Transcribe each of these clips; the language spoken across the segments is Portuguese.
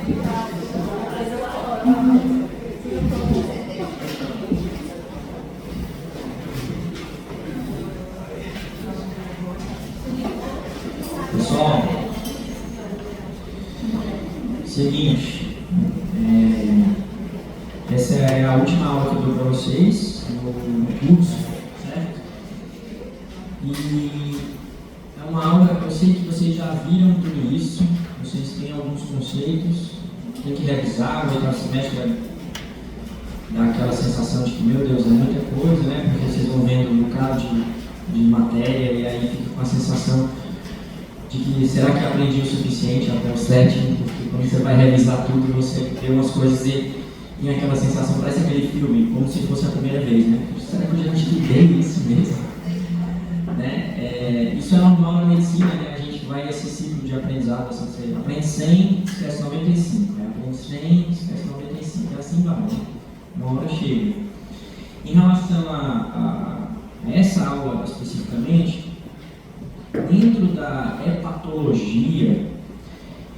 Pessoal, seguinte, essa é a última aula que eu dou para vocês no curso, certo? E é uma aula que eu sei que vocês já viram tudo isso, vocês têm alguns conceitos, tem que revisar, o oitavo semestre vai dar aquela sensação de que, meu Deus, é muita coisa, né? Porque vocês vão vendo um bocado de matéria e aí fica com a sensação de que será que eu aprendi o suficiente até o sétimo, porque quando você vai revisar tudo, você vê umas coisas e tem aquela sensação, parece aquele filme, como se fosse a primeira vez, né? Será que eu já estudei isso mesmo? Né? Isso é normal na medicina, né? A gente vai nesse ciclo de aprendizado, assim, você aprende 100, esquece 95, né? Aprende 100, esquece 95, e assim vai, né? Uma hora chega. Em relação a essa aula especificamente, dentro da hepatologia,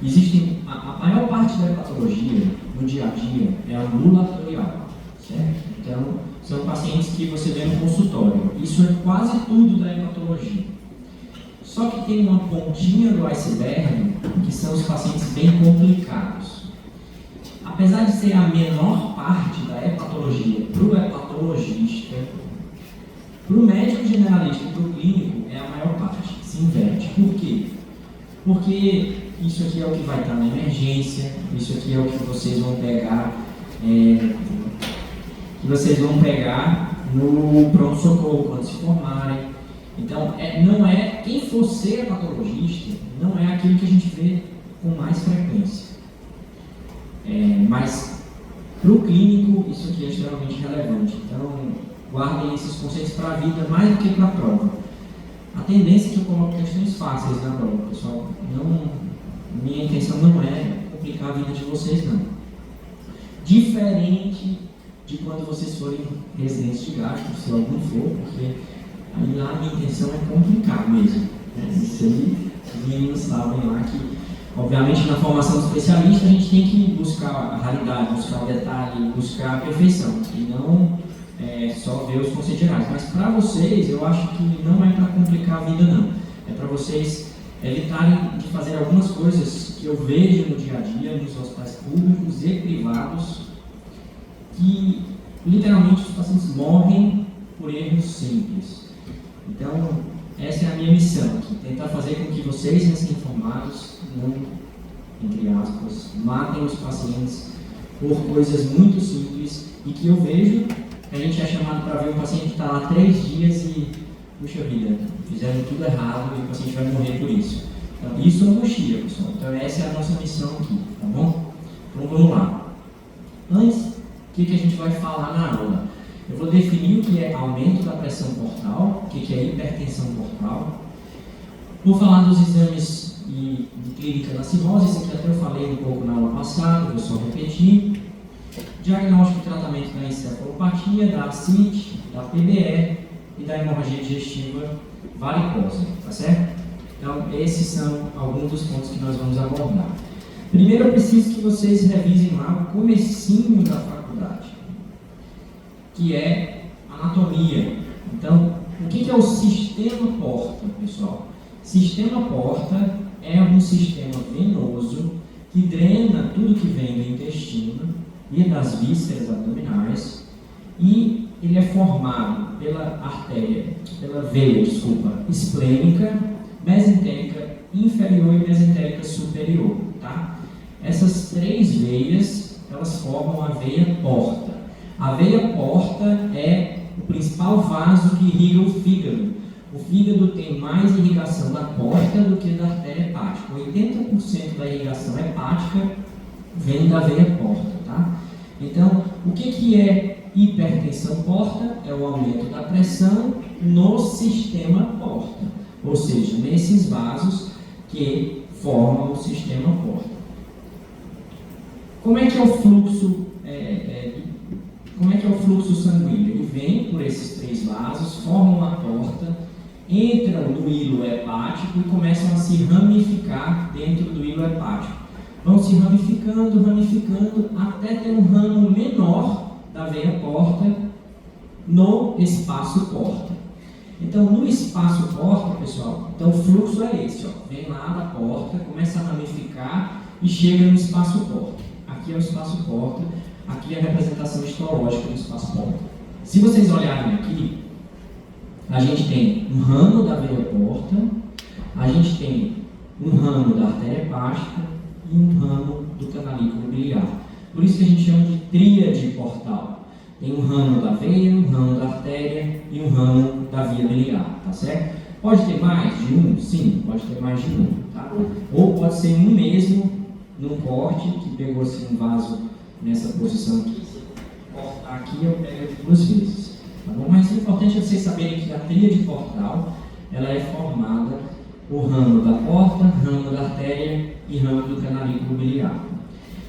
existem a maior parte da hepatologia no dia a dia é ambulatorial, certo? Então, são pacientes que você vê no consultório. Isso é quase tudo da hepatologia. Só que tem uma pontinha do iceberg, que são os pacientes bem complicados. Apesar de ser a menor parte da hepatologia para o hepatologista, para o médico generalista e para o clínico é a maior parte, se inverte. Por quê? Porque isso aqui é o que vai estar na emergência, isso aqui é o que vocês vão pegar, no pronto-socorro quando se formarem. Então, não é quem for ser hepatologista, não é aquilo que a gente vê com mais frequência. Mas para o clínico isso aqui é extremamente relevante. Então, guardem esses conceitos para a vida mais do que para a prova. A tendência é que eu coloque questões fáceis na prova, pessoal. Minha intenção não é complicar a vida de vocês, não. Diferente de quando vocês forem residentes de gastro, se algum for, porque aí lá a minha intenção é complicar mesmo. Isso aí, os meninos sabem lá que, obviamente, na formação do especialista a gente tem que buscar a raridade, buscar o detalhe, buscar a perfeição, e não só ver os conceitos gerais. Mas para vocês, eu acho que não é para complicar a vida, não. É para vocês evitarem de fazer algumas coisas que eu vejo no dia a dia, nos hospitais públicos e privados, que literalmente os pacientes morrem por erros simples. Então, essa é a minha missão aqui, tentar fazer com que vocês, recém-formados, não, entre aspas, matem os pacientes por coisas muito simples e que eu vejo que a gente é chamado para ver um paciente que está lá 3 dias e, puxa vida, fizeram tudo errado e o paciente vai morrer por isso. Então, isso é angustia, pessoal. Então, essa é a nossa missão aqui, tá bom? Então, vamos lá. Antes, o que a gente vai falar na aula? Eu vou definir o que é aumento da pressão portal, o que é hipertensão portal. Vou falar dos exames de clínica da cirrose, isso aqui até eu falei um pouco na aula passada, vou só repetir. Diagnóstico e tratamento da encefalopatia, da ascite, da PBE e da hemorragia digestiva varicosa, tá certo? Então, esses são alguns dos pontos que nós vamos abordar. Primeiro, eu preciso que vocês revisem lá o comecinho da faculdade, que é anatomia. Então, o que é o sistema porta, pessoal? Sistema porta é um sistema venoso que drena tudo que vem do intestino e das vísceras abdominais, e ele é formado pela veia esplênica, mesentérica inferior e mesentérica superior, tá? Essas 3 veias, elas formam a veia porta. A veia porta é o principal vaso que irriga o fígado. O fígado tem mais irrigação da porta do que da artéria hepática. 80% da irrigação hepática vem da veia porta, tá? Então, o que é hipertensão porta? É o aumento da pressão no sistema porta, ou seja, nesses vasos que formam o sistema porta. Como é que é o fluxo? Como é que é o fluxo sanguíneo? Ele vem por esses 3 vasos, formam a porta, entram no hilo hepático e começam a se ramificar dentro do hilo hepático. vão se ramificando, ramificando, até ter um ramo menor da veia porta no espaço porta. Então, no espaço porta, pessoal, então o fluxo é esse, ó, vem lá da porta, começa a ramificar e chega no espaço porta. Aqui é o espaço porta, aqui é a representação histológica do espaço porta. Se vocês olharem aqui, a gente tem um ramo da veia porta, a gente tem um ramo da artéria hepática e um ramo do canalículo biliar. Por isso que a gente chama de tríade portal. Tem um ramo da veia, um ramo da artéria e um ramo da via biliar, tá certo? Pode ter mais de um? Sim, pode ter mais de um, tá? Ou pode ser um mesmo num corte, que pegou assim um vaso nessa posição aqui. Se eu cortar aqui, eu pego duas vezes, tá bom? Mas o importante é vocês saberem que a tríade portal, ela é formada por ramo da porta, ramo da artéria e ramo do canalículo biliar.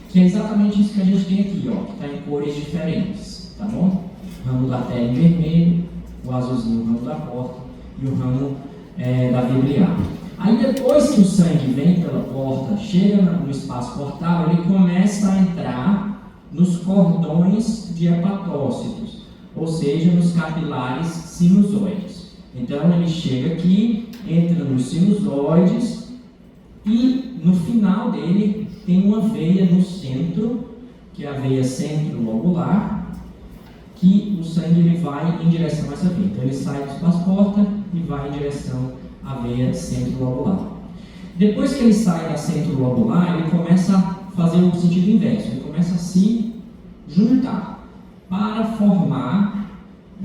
Que é exatamente isso que a gente tem aqui, ó, que está em cores diferentes. Tá bom? O ramo da artéria em vermelho, o azulzinho, o ramo da porta e o ramo da via biliar. Aí depois que o sangue vem pela porta, chega no espaço portal, ele começa a entrar nos cordões de hepatócitos, ou seja, nos capilares sinusoides. Então ele chega aqui, entra nos sinusoides e no final dele tem uma veia no centro, que é a veia centro-lobular, que o sangue ele vai em direção a essa veia. Então ele sai do espaço porta e vai em direção à veia centro-lobular. Depois que ele sai da centro-lobular, ele começa a fazer o sentido inverso. Ele começa a se juntar para formar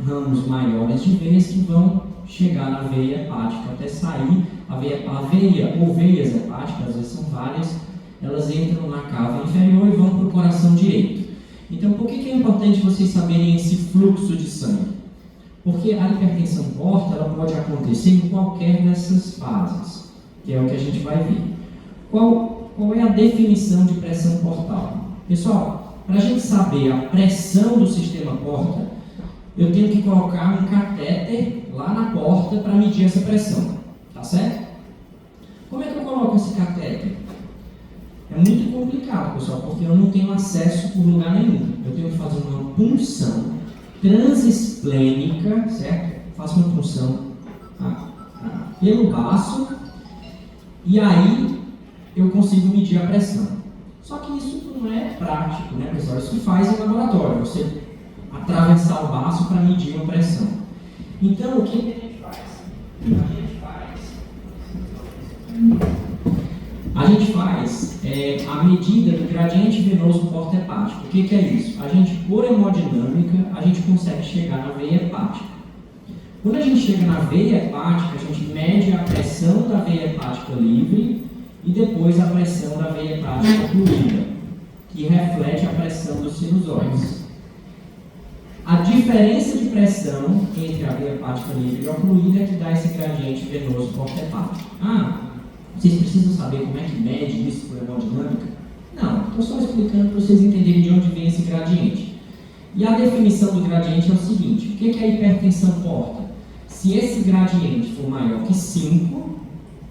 ramos maiores de veias que vão chegar na veia hepática até sair. A veia ou veias hepáticas, às vezes são várias, elas entram na cava inferior e vão para o coração direito. Então, por que é importante vocês saberem esse fluxo de sangue? Porque a hipertensão porta ela pode acontecer em qualquer dessas fases, que é o que a gente vai ver. Qual é a definição de pressão portal? Pessoal, para a gente saber a pressão do sistema porta, eu tenho que colocar um catéter lá na porta para medir essa pressão, tá certo? Como é que eu coloco esse catéter? É muito complicado, pessoal, porque eu não tenho acesso por lugar nenhum. Eu tenho que fazer uma punção transesplênica, certo? Faço uma punção pelo baço e aí eu consigo medir a pressão. Só que isso não é prático, né, pessoal? Isso faz em laboratório, você atravessar o baço para medir uma pressão. Então, o que a gente faz? A gente faz a medida do gradiente venoso porta-hepático. O que é isso? A gente, por hemodinâmica, a gente consegue chegar na veia hepática. Quando a gente chega na veia hepática, a gente mede a pressão da veia hepática livre e depois a pressão da veia hepática ocluída, que reflete a pressão dos sinusoides. A diferença de pressão entre a veia hepática livre e ocluída é que dá esse gradiente venoso porta-hepático. Vocês precisam saber como é que mede isso por hemodinâmica? Não, estou só explicando para vocês entenderem de onde vem esse gradiente. E a definição do gradiente é o seguinte: o que é a hipertensão porta? Se esse gradiente for maior que 5,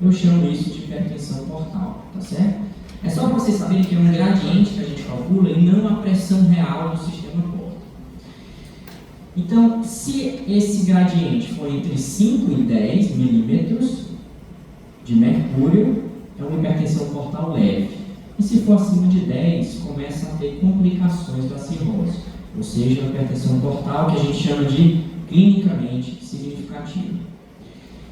eu chamo isso de hipertensão portal, tá certo? É só para vocês saberem que é um gradiente que a gente calcula e não a pressão real do sistema porta. Então, se esse gradiente for entre 5 e 10 milímetros de mercúrio, é uma hipertensão portal leve. E se for acima de 10, começa a ter complicações da cirrose, ou seja, a hipertensão portal que a gente chama de clinicamente significativa.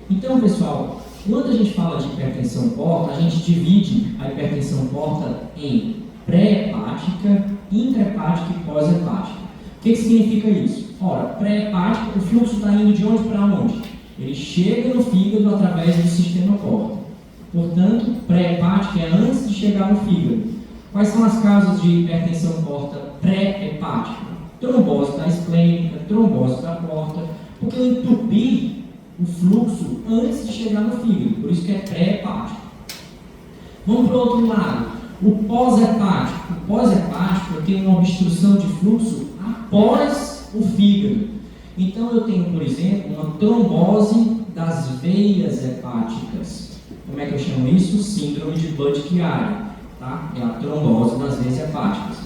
Então, pessoal, quando a gente fala de hipertensão porta, a gente divide a hipertensão porta em pré-hepática, intra-hepática e pós-hepática. O que significa isso? Ora, pré-hepática, o fluxo está indo de onde para onde? Ele chega no fígado através do sistema porta. Portanto, pré-hepática é antes de chegar no fígado. Quais são as causas de hipertensão porta pré-hepática? Trombose da esplênica, trombose da porta, porque eu entupi o fluxo antes de chegar no fígado, por isso que é pré-hepático. Vamos para o outro lado, o pós-hepático. O pós-hepático eu tenho uma obstrução de fluxo após o fígado. Então eu tenho, por exemplo, uma trombose das veias hepáticas. Como é que eu chamo isso? Síndrome de Budd-Chiari. tá? É a trombose das veias hepáticas.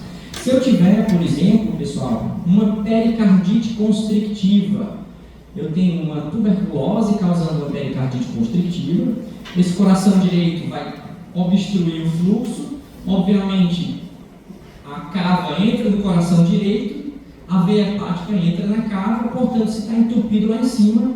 Se eu tiver, por exemplo, pessoal, uma pericardite constrictiva, eu tenho uma tuberculose causando uma pericardite constrictiva, esse coração direito vai obstruir o fluxo, obviamente a cava entra no coração direito, a veia hepática entra na cava, portanto, se está entupido lá em cima,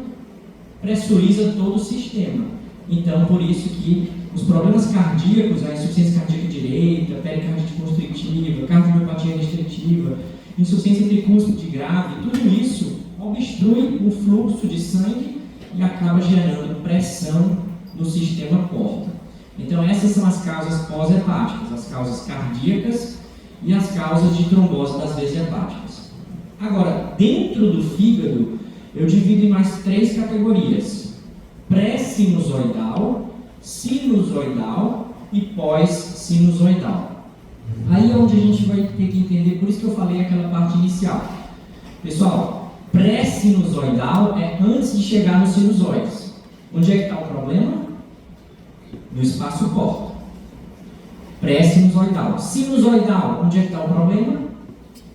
pressuriza todo o sistema. Então, por isso que os problemas cardíacos, a insuficiência cardíaca direita, pericardite constrictiva, cardiomiopatia restritiva, insuficiência tricúspide grave, tudo isso obstrui o fluxo de sangue e acaba gerando pressão no sistema porta. Então, essas são as causas pós-hepáticas, as causas cardíacas e as causas de trombose das veias hepáticas. Agora, dentro do fígado, eu divido em mais 3 categorias: pré-sinusoidal, sinusoidal e pós-sinusoidal. Aí é onde a gente vai ter que entender, por isso que eu falei aquela parte inicial. Pessoal, pré-sinusoidal é antes de chegar nos sinusoides. Onde é que está o problema? No espaço porta. Pré-sinusoidal. Sinusoidal, onde é que está o problema?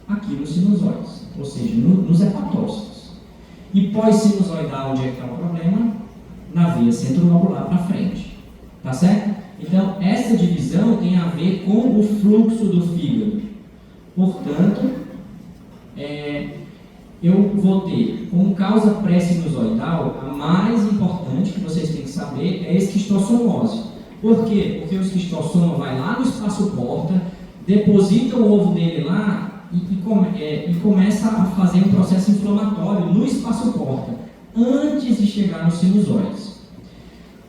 Aqui nos sinusoides, ou seja, nos hepatócitos. E pós-sinusoidal, onde é que está o problema? Na veia centronodular para frente. Tá certo? Então, essa divisão tem a ver com o fluxo do fígado. Portanto, eu vou ter como causa pré-sinusoidal, a mais importante que vocês têm que saber é a esquistossomose. Por quê? Porque o esquistossoma vai lá no espaço porta, deposita o ovo dele lá e começa a fazer um processo inflamatório no espaço porta, antes de chegar nos sinusoides.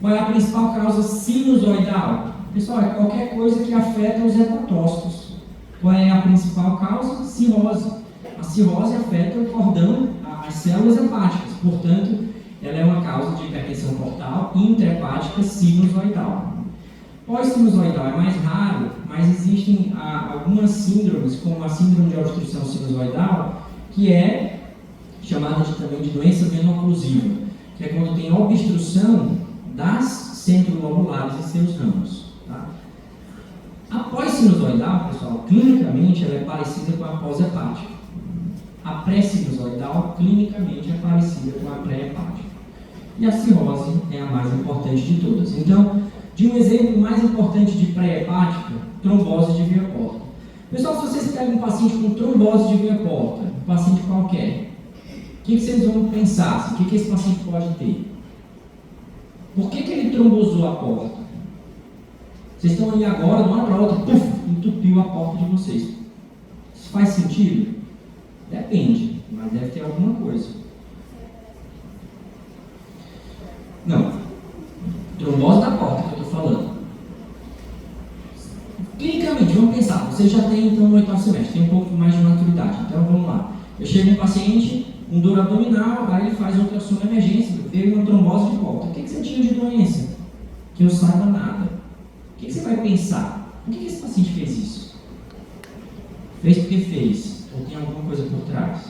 Qual é a principal causa sinusoidal? Pessoal, é qualquer coisa que afeta os hepatócitos. Qual é a principal causa? Cirrose. A cirrose afeta o cordão, as células hepáticas, portanto, ela é uma causa de hipertensão portal intrahepática sinusoidal. Pós-sinusoidal é mais raro, mas existem algumas síndromes, como a síndrome de obstrução sinusoidal, que é chamada também de doença veno-oclusiva, que é quando tem obstrução das centrolobulares e seus ramos. Tá? A pós-sinusoidal, pessoal, clinicamente ela é parecida com a pós-hepática. A pré-sinusoidal, clinicamente, é parecida com a pré-hepática. E a cirrose é a mais importante de todas. Então, de um exemplo mais importante de pré-hepática, trombose de veia porta. Pessoal, se vocês pegam um paciente com trombose de veia porta, um paciente qualquer, o que vocês vão pensar? O que esse paciente pode ter? Por que ele trombosou a porta? Vocês estão ali agora, de uma hora para outra, puf, entupiu a porta de vocês. Isso faz sentido? Depende, mas deve ter alguma coisa. Não. Trombose da porta que eu estou falando. Clinicamente, vamos pensar, você já tem então no 8º semestre, tem um pouco mais de maturidade. Então vamos lá. Eu chego um paciente com dor abdominal, aí ele faz ultrassom de emergência, veio uma trombose de porta. O que você tinha de doença? Que eu saiba nada. O que você vai pensar? Por que esse paciente fez isso? Fez porque fez. Ou tem alguma coisa por trás?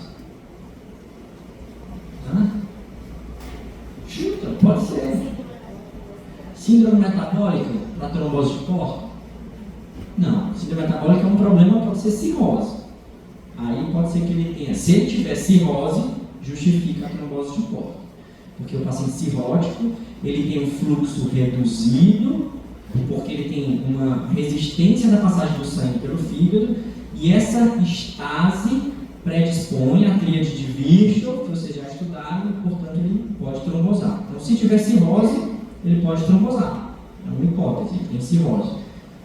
Hã? Chuta, pode ser. Síndrome metabólica para trombose de porta? Não, síndrome metabólica é um problema, pode ser cirrose. Aí pode ser que ele tenha, se ele tiver cirrose, justifica a trombose de porta. Porque o paciente cirrótico, ele tem um fluxo reduzido, porque ele tem uma resistência da passagem do sangue pelo fígado, e essa estase predispõe à tríade de Virchow, que vocês já estudaram, e portanto ele pode trombosar. Então, se tiver cirrose, ele pode trombosar. É uma hipótese, ele tem cirrose.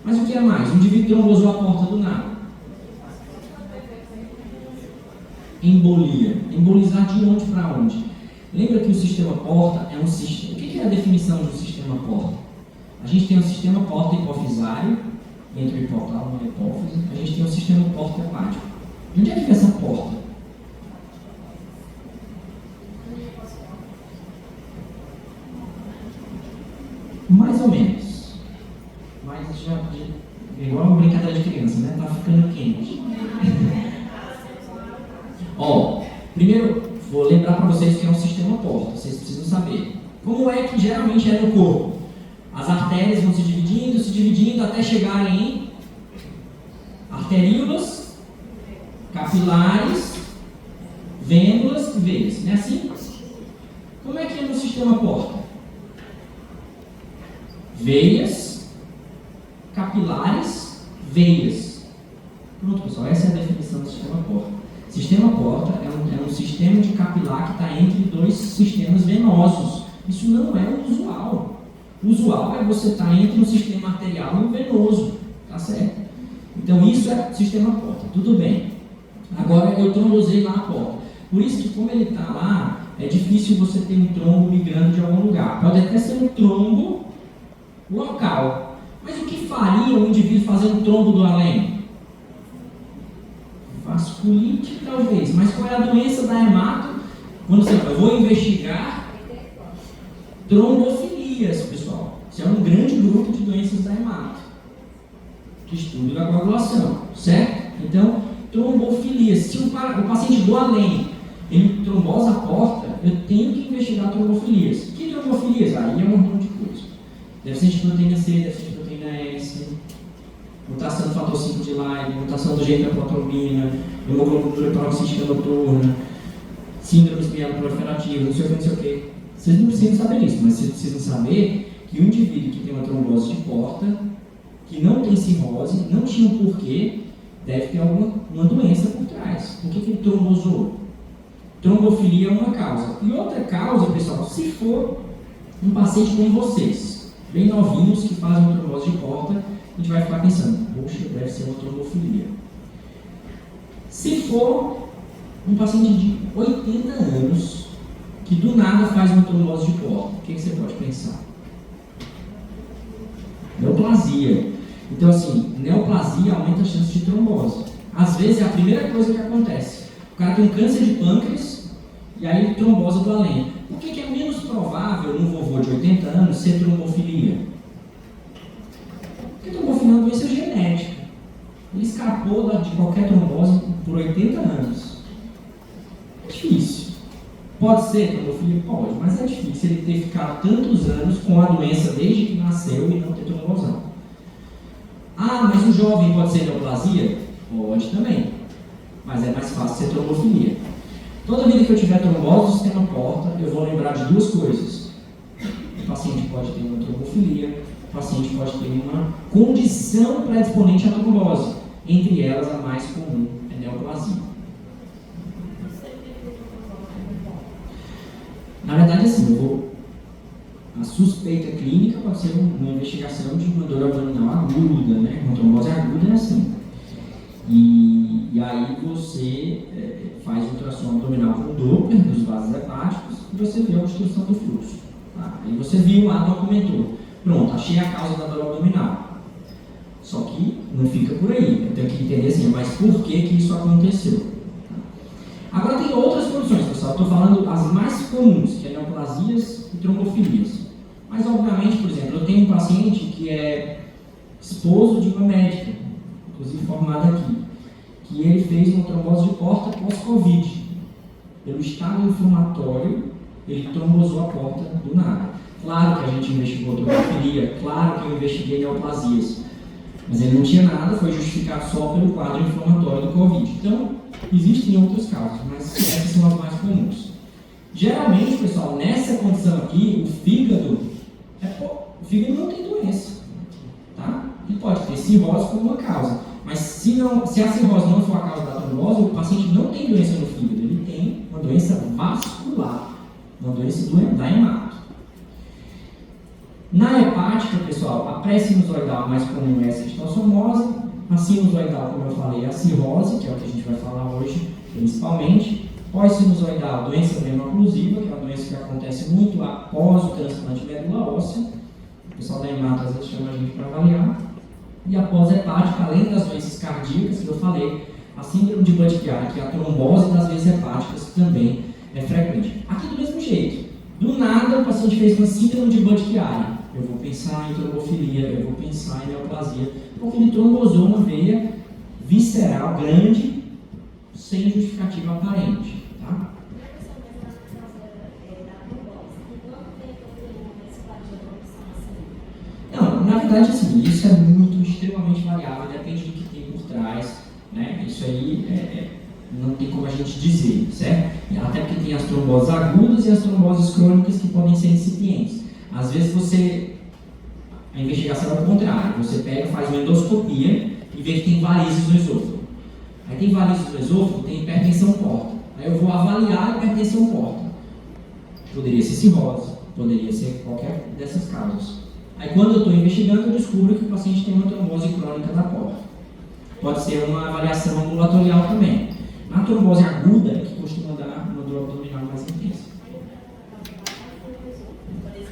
Mas o que é mais? O indivíduo trombosou a porta do nada. Embolia. Embolizar de onde para onde? Lembra que o sistema porta é um sistema. O que é a definição do sistema porta? A gente tem um sistema porta hipofisário, entre o hipotálamo e a hipófise. A gente tem um sistema porta hepático. De onde é que vem essa porta? Mais ou menos. Mas já é igual uma brincadeira de criança, né? Tá ficando quente. Ó, primeiro vou lembrar para vocês que é um sistema porta. Vocês precisam saber. Como é que geralmente é no corpo? As artérias vão se dividindo até chegarem em arteríolas, capilares, vênulas e veias. Não é assim? Como é que é no sistema porta? Veias, capilares, veias. Pronto, pessoal, essa é a definição do sistema porta. Sistema porta é um sistema de capilar que está entre dois sistemas venosos. Isso não é o usual. O usual é você estar entre um sistema arterial e um venoso. Tá certo? Então isso é sistema porta. Tudo bem. Agora eu trombosei lá a porta. Por isso que, como ele está lá, é difícil você ter um trombo migrando de algum lugar. Pode até ser um trombo local. Mas o que faria um indivíduo fazer um trombo do além? Vasculite, talvez. Mas qual é a doença da hemato? Quando você fala, eu vou investigar trombofilias, pessoal. Isso é um grande grupo de doenças da hemato, que estuda a coagulação, certo? Então, trombofilia. Se o paciente do além, ele trombosa a porta, eu tenho que investigar trombofilias. Que trombofilias? Aí é um monte de coisa. Deve ser de proteína C, deve ser de proteína S, mutação do fator 5 de Leiden, mutação do gene da protrombina, hemoglobina paroxística noturna, síndromes mieloproliferativas, não sei o que, não sei o que. Vocês não precisam saber isso, mas vocês precisam saber que o indivíduo que tem uma trombose de porta, que não tem cirrose, não tinha um porquê, deve ter uma doença por trás. Por que ele trombosou? Trombofilia é uma causa. E outra causa, pessoal, se for um paciente como vocês, bem novinhos, que fazem uma trombose de porta, a gente vai ficar pensando, poxa, deve ser uma trombofilia. Se for um paciente de 80 anos, que do nada faz uma trombose de porta, o que você pode pensar? Neoplasia. Então, assim, neoplasia aumenta a chance de trombose. Às vezes é a primeira coisa que acontece. O cara tem um câncer de pâncreas e aí ele trombosa do além. Por que é menos provável num vovô de 80 anos ser trombofilia? Porque trombofilia é uma doença genética. Ele escapou de qualquer trombose por 80 anos. É difícil. Pode ser trombofilia? Pode, mas é difícil ele ter ficado tantos anos com a doença desde que nasceu e não ter trombosão. Ah, mas o jovem pode ser neoplasia? Pode também, mas é mais fácil ser trombofilia. Toda vida que eu tiver trombose do sistema porta, eu vou lembrar de duas coisas. O paciente pode ter uma trombofilia, o paciente pode ter uma condição predisponente à trombose. Entre elas, a mais comum é neoplasia. Na verdade, assim, a suspeita clínica pode ser uma investigação de uma dor abdominal aguda, né? Uma trombose aguda é assim. E aí você faz ultrassom abdominal com Doppler dos vasos hepáticos e você vê a obstrução do fluxo. Tá? Aí você viu lá, documentou. Pronto, achei a causa da dor abdominal. Só que não fica por aí. Eu tenho que entender assim, mas por que isso aconteceu? Agora tem outras condições, pessoal. Estou falando as mais comuns, que é neoplasias e trombofilias. Mas, obviamente, por exemplo, eu tenho um paciente que é esposo de uma médica, inclusive formada aqui, que ele fez uma trombose de porta pós-Covid. Pelo estado inflamatório, ele trombosou a porta do nada. Claro que a gente investigou trombofilia, claro que eu investiguei neoplasias, mas ele não tinha nada, foi justificado só pelo quadro inflamatório do Covid. Então, existem outras causas, mas essas são as mais comuns. Geralmente, pessoal, nessa condição aqui, o fígado não tem doença, tá? Ele pode ter cirrose como uma causa, mas se a cirrose não for a causa da trombose, o paciente não tem doença no fígado, ele tem uma doença vascular, uma doença da hemato. Na hepática, pessoal, a pré-sinusoidal mais comum é a cistosomose, a sinusoidal, como eu falei, é a cirrose, que é o que a gente vai falar hoje, principalmente. Pós-sinusoidal, doença veno-oclusiva, que é uma doença que acontece muito após o transplante de medula óssea. O pessoal da hemato às vezes chama a gente para avaliar. E a pós-hepática, além das doenças cardíacas que eu falei, a síndrome de Budd-Chiari, que é a trombose das veias hepáticas, que também é frequente. Aqui do mesmo jeito. Do nada, o paciente fez uma síndrome de Budd-Chiari. Eu vou pensar em trombofilia, eu vou pensar em neoplasia, porque ele trombosou uma veia visceral grande, sem justificativa aparente. Tá? Não, na verdade, assim, isso é muito extremamente variável, depende do que tem por trás. né? Isso aí não tem como a gente dizer, certo? Até porque tem as tromboses agudas e as tromboses crônicas que podem ser incipientes. Às vezes a investigação é o contrário, você pega, faz uma endoscopia e vê que tem varizes no esôfago. Aí tem varizes no esôfago, tem hipertensão porta. Aí eu vou avaliar a hipertensão porta. Poderia ser cirrose, poderia ser qualquer dessas causas. Aí quando eu estou investigando, eu descubro que o paciente tem uma trombose crônica da porta. Pode ser uma avaliação ambulatorial também. Na trombose aguda, que costuma dar uma dor abdominal mais intensa.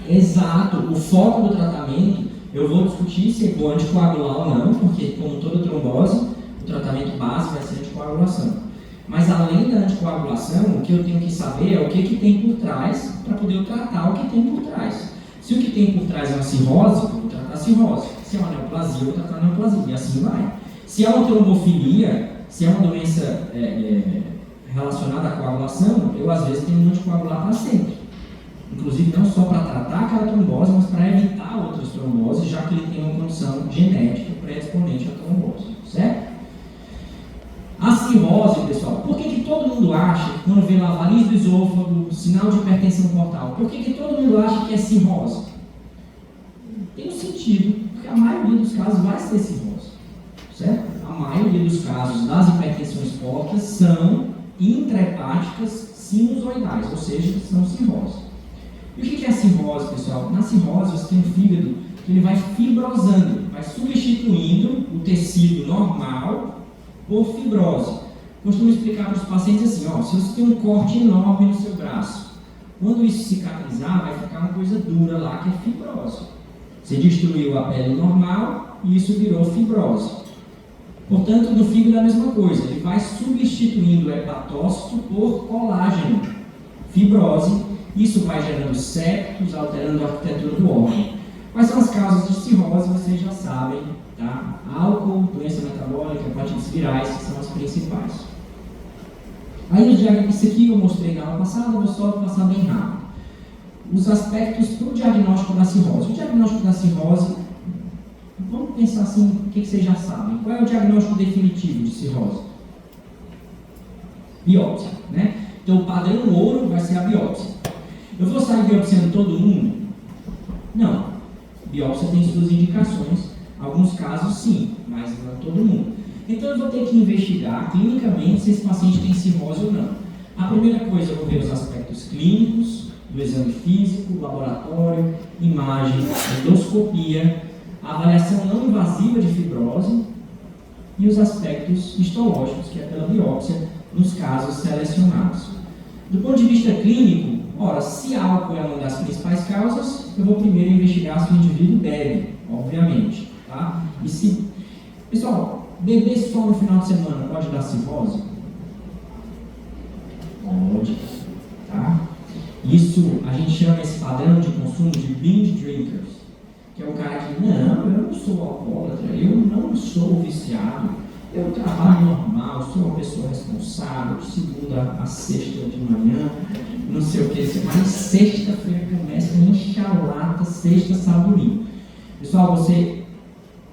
Exato, o foco do tratamento, eu vou discutir se vou anticoagular ou não, porque como toda trombose, o tratamento base vai ser anticoagulação. Mas além da anticoagulação, o que eu tenho que saber é o que tem por trás, para poder tratar o que tem por trás. Se o que tem por trás é uma cirrose, eu vou tratar a cirrose. Se é uma neoplasia, eu vou tratar a neoplasia, e assim vai. Se é uma trombofilia, se é uma doença relacionada à coagulação, eu às vezes tenho que anticoagular para sempre. Inclusive não só para tratar aquela trombose, mas para evitar outras tromboses, já que ele tem uma condição genética predisponente à trombose, certo? A cirrose, pessoal, por que todo mundo acha, quando vê lá variz do esôfago, sinal de hipertensão portal, por que todo mundo acha que é cirrose? Tem um sentido, porque a maioria dos casos vai ser cirrose, certo? A maioria dos casos das hipertensões portas são intrahepáticas sinusoidais, ou seja, são cirrose. E o que é a cirrose, pessoal? Na cirrose você tem um fígado que ele vai fibrosando, vai substituindo o tecido normal por fibrose. Costumo explicar para os pacientes assim, se você tem um corte enorme no seu braço, quando isso cicatrizar, vai ficar uma coisa dura lá, que é fibrose. Você destruiu a pele normal e isso virou fibrose. Portanto, no fígado é a mesma coisa, ele vai substituindo o hepatócito por colágeno, fibrose. Isso vai gerando septos, alterando a arquitetura do órgão. Quais são as causas de cirrose? Vocês já sabem, tá? Álcool, doença metabólica, hepatites virais, que são as principais. Aí isso aqui eu mostrei na aula passada, vou só passar bem rápido. Os aspectos para o diagnóstico da cirrose. O diagnóstico da cirrose, vamos pensar assim, o que vocês já sabem. Qual é o diagnóstico definitivo de cirrose? Biópsia, né? Então o padrão ouro vai ser a biópsia. Eu vou sair biopsiando todo mundo? Não. Biópsia tem suas indicações. Alguns casos sim, mas não todo mundo. Então eu vou ter que investigar clinicamente se esse paciente tem cirrose ou não. A primeira coisa, eu vou ver os aspectos clínicos, do exame físico, laboratório, imagem, endoscopia, a avaliação não invasiva de fibrose e os aspectos histológicos, que é pela biópsia, nos casos selecionados. Do ponto de vista clínico, se álcool é uma das principais causas, eu vou primeiro investigar se o indivíduo bebe, obviamente, tá? Pessoal, beber só no final de semana pode dar cirrose? Pode, tá? Isso, a gente chama esse padrão de consumo de binge drinkers, que é o cara que, não, eu não sou alcoólatra, eu não sou viciado, eu trabalho normal, sou uma pessoa responsável, de segunda a sexta de manhã, não sei o que, mas sexta-feira começa a encher a lata, sexta saborinho. Pessoal,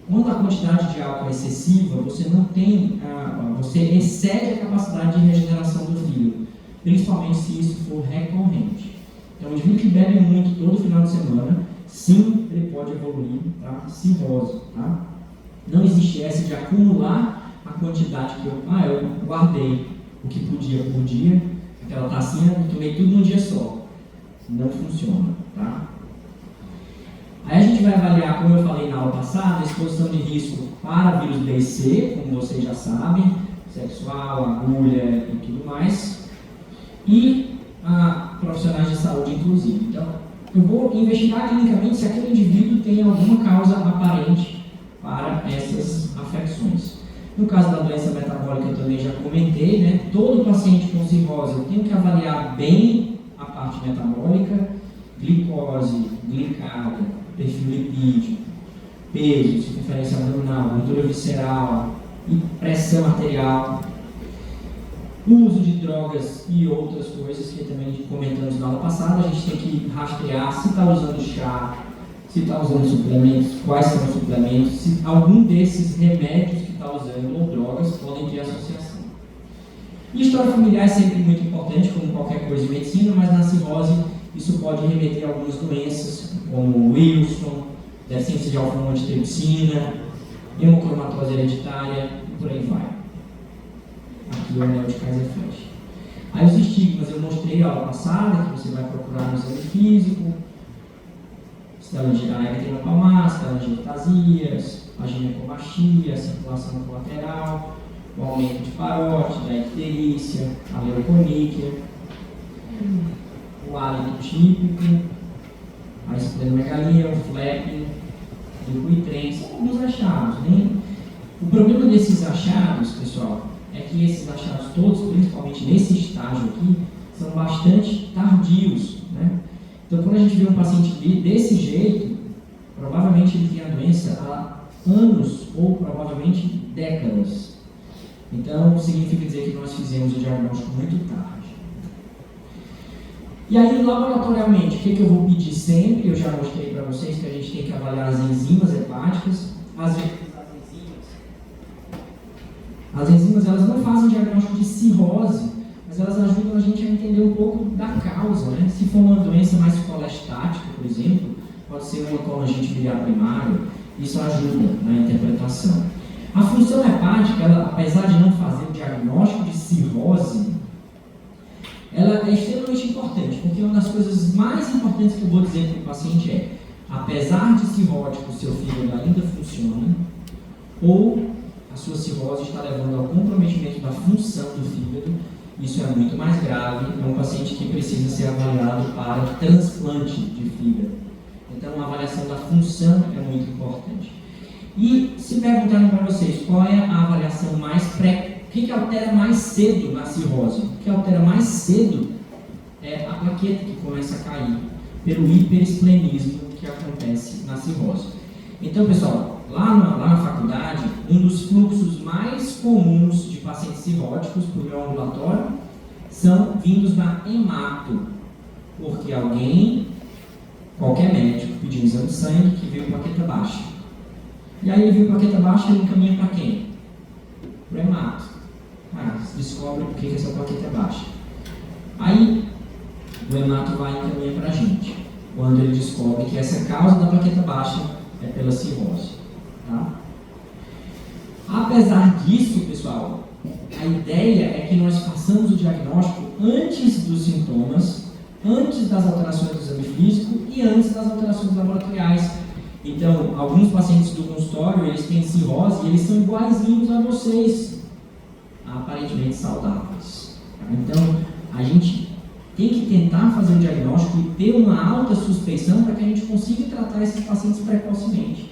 quando a quantidade de álcool é excessiva, você excede a capacidade de regeneração do fígado, principalmente se isso for recorrente. Então, o indivíduo que bebe muito todo final de semana, sim, ele pode evoluir para cirrose, tá? Não existe essa de acumular a quantidade que eu guardei o que podia por dia, aquela tacinha, eu tomei tudo num dia só. Não funciona, tá? Aí a gente vai avaliar, como eu falei na aula passada, a exposição de risco para vírus B e C, como vocês já sabem, sexual, agulha e tudo mais, e profissionais de saúde, inclusive. Então, eu vou investigar clinicamente se aquele indivíduo tem alguma causa aparente para essas afecções. No caso da doença metabólica, eu também já comentei, né? Todo paciente com cirrose, eu tenho que avaliar bem a parte metabólica, glicose, glicada, perfil lipídico, peso, circunferência abdominal, gordura visceral e pressão arterial, uso de drogas e outras coisas que também comentamos na aula passada. A gente tem que rastrear se está usando chá, se se está usando suplementos, quais são os suplementos, se algum desses remédios que está usando ou drogas podem ter associação. E história familiar é sempre muito importante, como qualquer coisa de medicina, mas na cirrose isso pode remeter a algumas doenças, como Wilson, deficiência de alfa-1-antitrypsina, hemocromatose hereditária e por aí vai. Aqui é o anel de Kaiser-Flesch. Aí os estigmas eu mostrei a aula passada, que você vai procurar no exame físico, a eritema palmar, telangiectasias, a ginecomastia, a circulação colateral, o aumento de parótida, a icterícia, a leuconíquia, o hálito típico, a esplenomegalia, o flapping, o Quitrem, são alguns achados, né? O problema desses achados, pessoal, é que esses achados todos, principalmente nesse estágio aqui, são bastante tardios, né? Então, quando a gente vê um paciente desse jeito, provavelmente ele tem a doença há anos ou provavelmente décadas. Então, significa dizer que nós fizemos o diagnóstico muito tarde. E aí, laboratorialmente, o que eu vou pedir sempre? Eu já mostrei para vocês que a gente tem que avaliar as enzimas hepáticas. As enzimas elas não fazem diagnóstico de cirrose, mas elas ajudam a gente a entender um pouco da causa, né? Se for uma doença mais colestática, por exemplo, pode ser uma colangite biliar primária, isso ajuda na interpretação. A função hepática, ela, apesar de não fazer o diagnóstico de cirrose, ela é extremamente importante, porque uma das coisas mais importantes que eu vou dizer para o paciente é, apesar de cirrótico, o seu fígado ainda funciona, ou a sua cirrose está levando ao comprometimento da função do fígado, isso é muito mais grave, é um paciente que precisa ser avaliado para transplante de fígado. Então, a avaliação da função é muito importante. E se perguntarem para vocês qual é a avaliação mais o que altera mais cedo na cirrose? O que altera mais cedo é a plaqueta que começa a cair pelo hiperesplenismo que acontece na cirrose. Então, pessoal, lá na faculdade, um dos fluxos mais comuns de pacientes cirróticos para o meu ambulatório são vindos da hemato, porque qualquer médico, pediu um exame de sangue que viu plaqueta baixa. E aí ele viu plaqueta baixa e ele encaminha para quem? Para o hemato. Se descobre por que essa plaqueta é baixa. Aí o hemato vai encaminhar para a gente, quando ele descobre que essa causa da plaqueta baixa é pela cirrose. Tá? Apesar disso, pessoal, a ideia é que nós façamos o diagnóstico antes dos sintomas, antes das alterações do exame físico e antes das alterações laboratoriais. Então, alguns pacientes do consultório, eles têm cirrose e eles são iguaizinhos a vocês, aparentemente saudáveis. Então, a gente tem que tentar fazer um diagnóstico e ter uma alta suspeição para que a gente consiga tratar esses pacientes precocemente.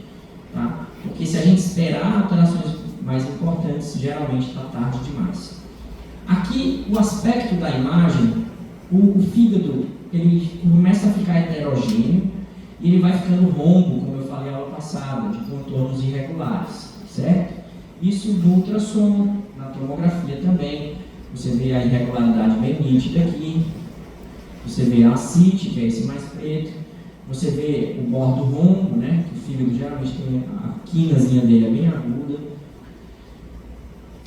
Tá? Porque se a gente esperar alterações mais importantes, geralmente está tarde demais. Aqui, o aspecto da imagem, o fígado, ele começa a ficar heterogêneo e ele vai ficando rombo, como eu falei na aula passada, de contornos irregulares, certo? Isso no ultrassom, na tomografia também, você vê a irregularidade bem nítida aqui, você vê a ascite, que é esse mais preto, você vê o bordo rombo, né, que o fígado geralmente tem a quinazinha dele é bem aguda.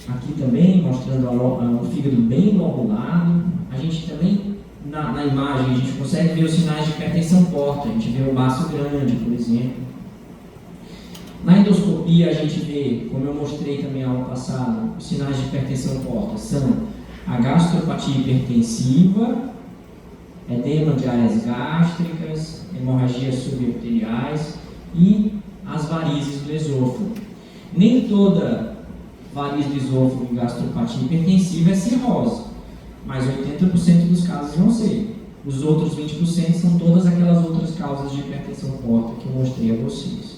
Aqui também, mostrando o fígado bem lobulado. A gente também, na imagem, a gente consegue ver os sinais de hipertensão porta, a gente vê o baço grande, por exemplo. Na endoscopia, a gente vê, como eu mostrei também na aula passada, os sinais de hipertensão porta são a gastropatia hipertensiva, edema de áreas gástricas, hemorragias subepiteliais e as varizes do esôfago. Nem toda variz do esôfago e gastropatia hipertensiva é cirrose, mas 80% dos casos vão ser. Os outros 20% são todas aquelas outras causas de hipertensão porta que eu mostrei a vocês.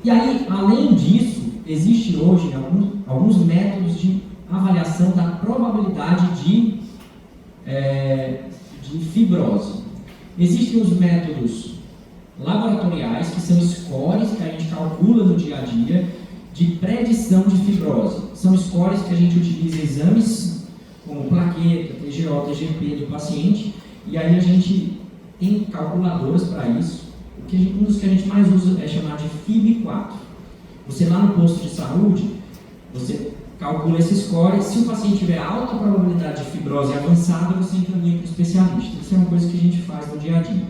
E aí, além disso, existe hoje alguns métodos de avaliação da probabilidade de fibrose. Existem os métodos laboratoriais, que são scores que a gente calcula no dia a dia, de predição de fibrose. São scores que a gente utiliza exames como plaqueta, TGO, TGP do paciente, e aí a gente tem calculadoras para isso. O um dos que a gente mais usa é chamado de FIB-4. Você lá no posto de saúde, você calcula esse score. Se o paciente tiver alta probabilidade de fibrose avançada, você encaminha para o especialista. Isso é uma coisa que a gente faz no dia a dia.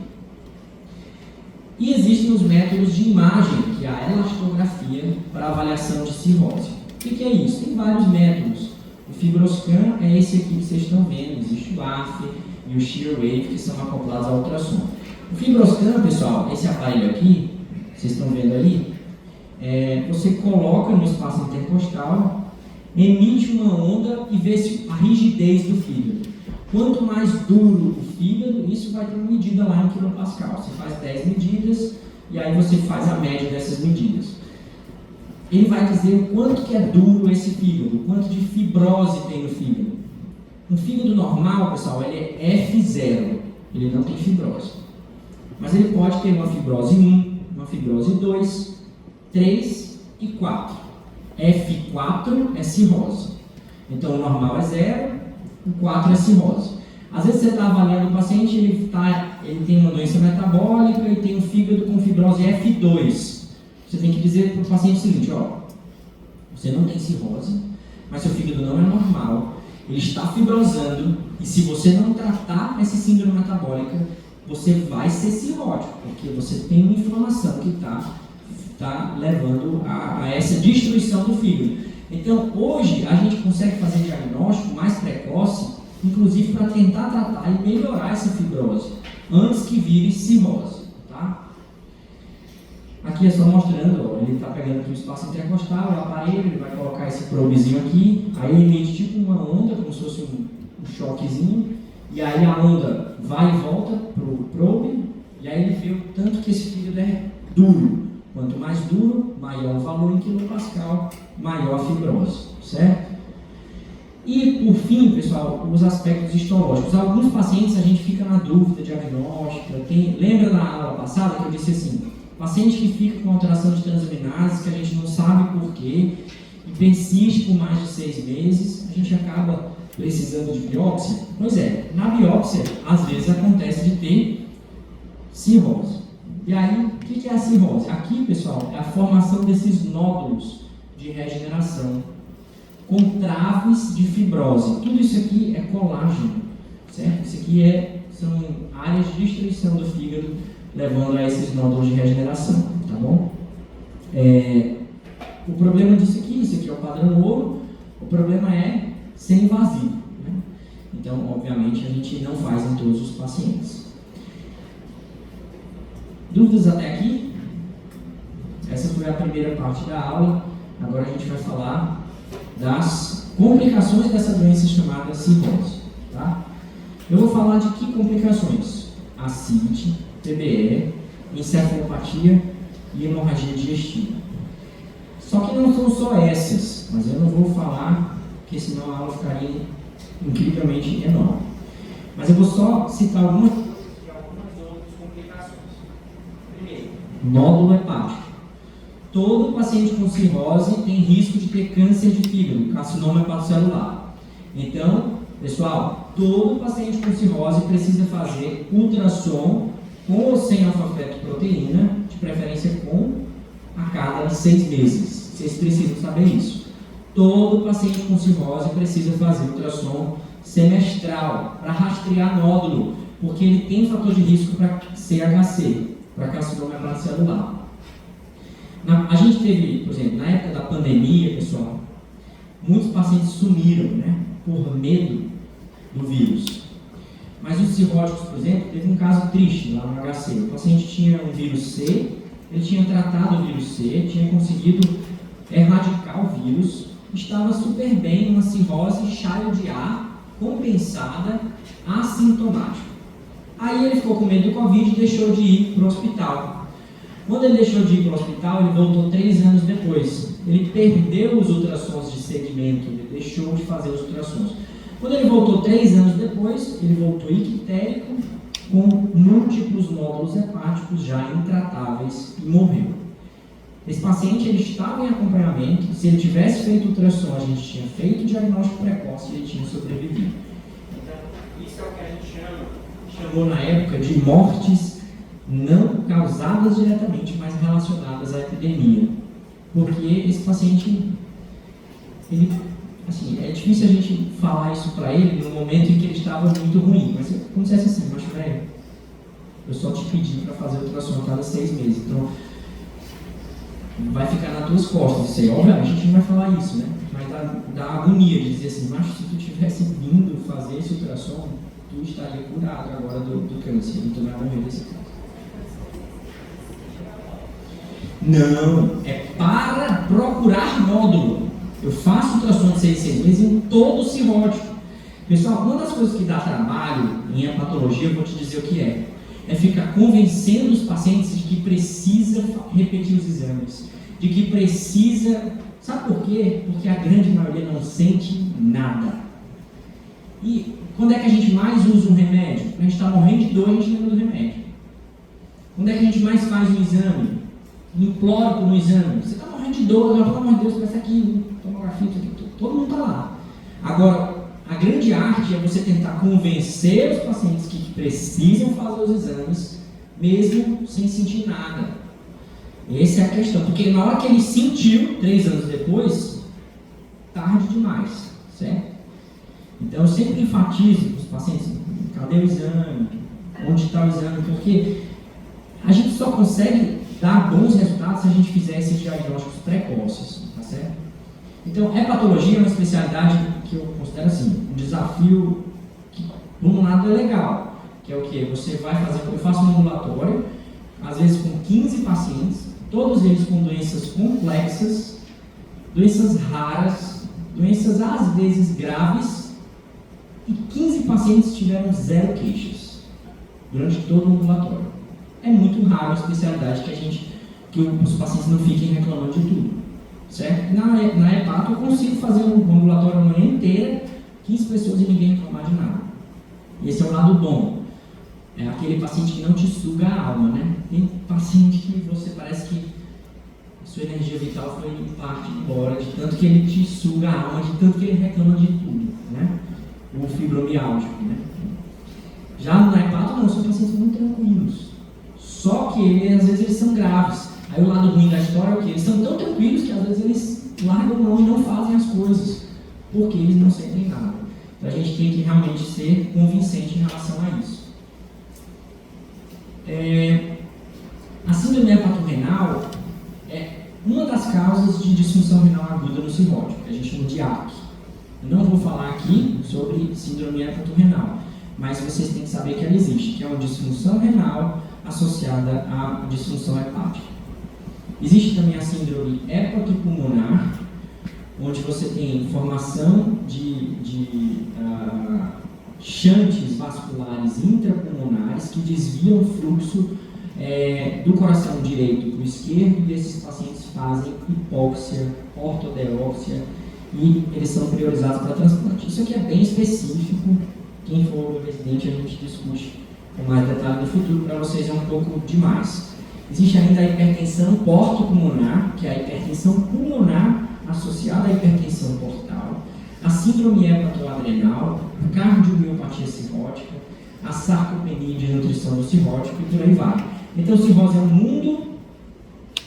E existem os métodos de imagem, que é a elastografia para avaliação de cirrose. O que é isso? Tem vários métodos. O FibroScan é esse aqui que vocês estão vendo. Existe o AF e o Shearwave, que são acoplados ao ultrassom. O FibroScan, pessoal, esse aparelho aqui, vocês estão vendo ali, você coloca no espaço intercostal, emite uma onda e vê a rigidez do fígado. Quanto mais duro o fígado, isso vai ter uma medida lá em quilopascal. Você faz 10 medidas e aí você faz a média dessas medidas. Ele vai dizer o quanto que é duro esse fígado, o quanto de fibrose tem no fígado. Um fígado normal, pessoal, ele é F0, ele não tem fibrose. Mas ele pode ter uma fibrose 1, uma fibrose 2, 3 e 4. F4 é cirrose. Então o normal é 0, o 4 é cirrose. Às vezes você está avaliando o paciente, ele tem uma doença metabólica e tem um fígado com fibrose F2. Você tem que dizer para o paciente o seguinte, você não tem cirrose, mas seu fígado não é normal, ele está fibrosando, e se você não tratar essa síndrome metabólica, você vai ser cirrótico, porque você tem uma inflamação que está levando a essa destruição do fígado. Então, hoje, a gente consegue fazer diagnóstico mais precoce, inclusive para tentar tratar e melhorar essa fibrose, antes que vire cirrose, tá? Aqui é só mostrando, ele está pegando aqui o espaço intercostal, o aparelho, ele vai colocar esse probezinho aqui, aí ele emite tipo uma onda, como se fosse um choquezinho, e aí a onda vai e volta para o probe, e aí ele vê o tanto que esse fígado é duro. Quanto mais duro, maior o valor em quilopascal, maior a fibrose, certo? E, por fim, pessoal, os aspectos histológicos. Alguns pacientes a gente fica na dúvida diagnóstica. Lembra na aula passada que eu disse assim, paciente que fica com alteração de transaminases, que a gente não sabe por quê, e persiste por mais de 6 meses, a gente acaba precisando de biópsia? Pois é, na biópsia, às vezes acontece de ter cirrose. E aí, o que é a cirrose? Aqui, pessoal, é a formação desses nódulos de regeneração com traves de fibrose. Tudo isso aqui é colágeno, certo? Isso aqui são áreas de destruição do fígado, levando a esses nódulos de regeneração, tá bom? O problema disso aqui, isso aqui é o padrão ouro, o problema é ser invasivo, né? Então, obviamente, a gente não faz em todos os pacientes. Dúvidas até aqui? Essa foi a primeira parte da aula. Agora a gente vai falar das complicações dessa doença chamada cirrose, tá? Eu vou falar de que complicações? Ascite, TBE, encefalopatia e hemorragia digestiva. Só que não são só essas, mas eu não vou falar, porque senão a aula ficaria incrivelmente enorme. Mas eu vou só citar algumas outras complicações. Primeiro, nódulo hepático. Todo paciente com cirrose tem risco de ter câncer de fígado, carcinoma hepatocelular. Então, pessoal, todo paciente com cirrose precisa fazer ultrassom com ou sem alfa-fetoproteína, de preferência com, a cada 6 meses. Vocês precisam saber isso. Todo paciente com cirrose precisa fazer ultrassom semestral para rastrear nódulo, porque ele tem fator de risco para CHC, para carcinoma hepatocelular. A gente teve, por exemplo, na época da pandemia, pessoal, muitos pacientes sumiram, né, por medo do vírus. Mas os cirróticos, por exemplo, teve um caso triste lá no HC. O paciente tinha um vírus C, ele tinha tratado o vírus C, tinha conseguido erradicar o vírus, estava super bem, uma cirrose child A, compensada, assintomática. Aí ele ficou com medo do Covid e deixou de ir para o hospital. Quando ele deixou de ir para o hospital, ele voltou 3 anos depois. Ele perdeu os ultrassons de segmento, ele deixou de fazer os ultrassons. Quando ele voltou 3 anos depois, ele voltou ictérico, com múltiplos nódulos hepáticos já intratáveis e morreu. Esse paciente ele estava em acompanhamento, se ele tivesse feito ultrassom, a gente tinha feito o diagnóstico precoce e ele tinha sobrevivido. Então, isso é o que a gente chamou na época de mortes não causadas diretamente, mas relacionadas à epidemia. Porque esse paciente, ele, assim, é difícil a gente falar isso para ele no momento em que ele estava muito ruim. Mas como dissesse assim, mas velho, eu só te pedi para fazer ultrassom a cada 6 meses, então vai ficar nas tuas costas. Isso aí, obviamente a gente não vai falar isso, né? Mas dá agonia de dizer assim, mas se tu tivesse vindo fazer esse ultrassom, tu estaria curado agora do câncer, e tu não vai morrer desse câncer. Não, é para procurar nódulo. Eu faço ultrassom de 6 meses em todo cirrótico. Pessoal, uma das coisas que dá trabalho em hepatologia, eu vou te dizer o que é ficar convencendo os pacientes de que precisa repetir os exames, de que precisa... Sabe por quê? Porque a grande maioria não sente nada. E quando é que a gente mais usa um remédio? Quando a gente está morrendo de dor, a gente lembra do remédio. Quando é que a gente mais faz um exame? Implora por um exame. Você está morrendo de dor, pelo amor de Deus, peça aqui, tomografia, todo mundo está lá. Agora, a grande arte é você tentar convencer os pacientes que precisam fazer os exames, mesmo sem sentir nada. Essa é a questão, porque na hora que ele sentiu, 3 anos depois, tarde demais, certo? Então eu sempre enfatizo para os pacientes, cadê o exame? Onde está o exame? Porque a gente só consegue dar bons resultados se a gente fizer esses diagnósticos precoces, tá certo? Então, hepatologia é uma especialidade que eu considero assim, um desafio que, por um lado, é legal, que é o que? Você vai fazer, eu faço um ambulatório, às vezes com 15 pacientes, todos eles com doenças complexas, doenças raras, doenças às vezes graves, e 15 pacientes tiveram 0 queixas durante todo o ambulatório. É muito raro a especialidade que os pacientes não fiquem reclamando de tudo, certo? Na hepato eu consigo fazer um ambulatório a manhã inteira, 15 pessoas e ninguém reclamar de nada. Esse é o lado bom. É aquele paciente que não te suga a alma, né? Tem paciente que você parece que a sua energia vital foi em parte embora, de tanto que ele te suga a alma, de tanto que ele reclama de tudo, né? O fibromialgico, né? Já na hepato não, são pacientes muito tranquilos. Só que às vezes eles são graves. Aí o lado ruim da história é o que? Eles são tão tranquilos que às vezes eles largam mão e não fazem as coisas, porque eles não sentem nada. Então a gente tem que realmente ser convincente em relação a isso. A síndrome hepatorenal é uma das causas de disfunção renal aguda no cirrótico, que a gente chama de AC. Eu não vou falar aqui sobre síndrome hepatorenal, mas vocês têm que saber que ela existe, que é uma disfunção renal associada à disfunção hepática. Existe também a síndrome hepatopulmonar, onde você tem formação de chantes vasculares intrapulmonares que desviam o fluxo do coração direito para o esquerdo, e esses pacientes fazem hipóxia, ortodeóxia, e eles são priorizados para transplante. Isso aqui é bem específico, quem for residente a gente discute com mais detalhe no futuro, para vocês é um pouco demais. Existe ainda a hipertensão portopulmonar, que é a hipertensão pulmonar associada à hipertensão portal, a síndrome hepatoadrenal, a cardiomiopatia cirrótica, a sarcopenia de nutrição do cirrótico e por aí vai. Então, cirrose é um mundo,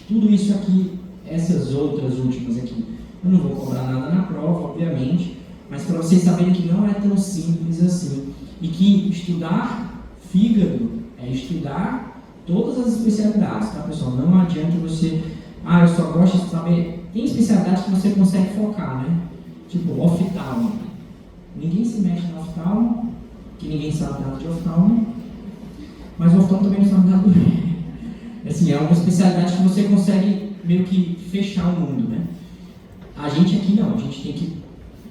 tudo isso aqui, essas outras últimas aqui, eu não vou cobrar nada na prova, obviamente, mas para vocês saberem que não é tão simples assim, e que estudar fígado é estudar todas as especialidades, tá, pessoal? Não adianta você, eu só gosto de saber, tem especialidades que você consegue focar, né? Tipo, oftalmo. Ninguém se mexe no oftalmo, que ninguém sabe nada de oftalmo, mas o oftalmo também não sabe nada do bem. Assim, é uma especialidade que você consegue meio que fechar o mundo, né? A gente aqui não, a gente tem que,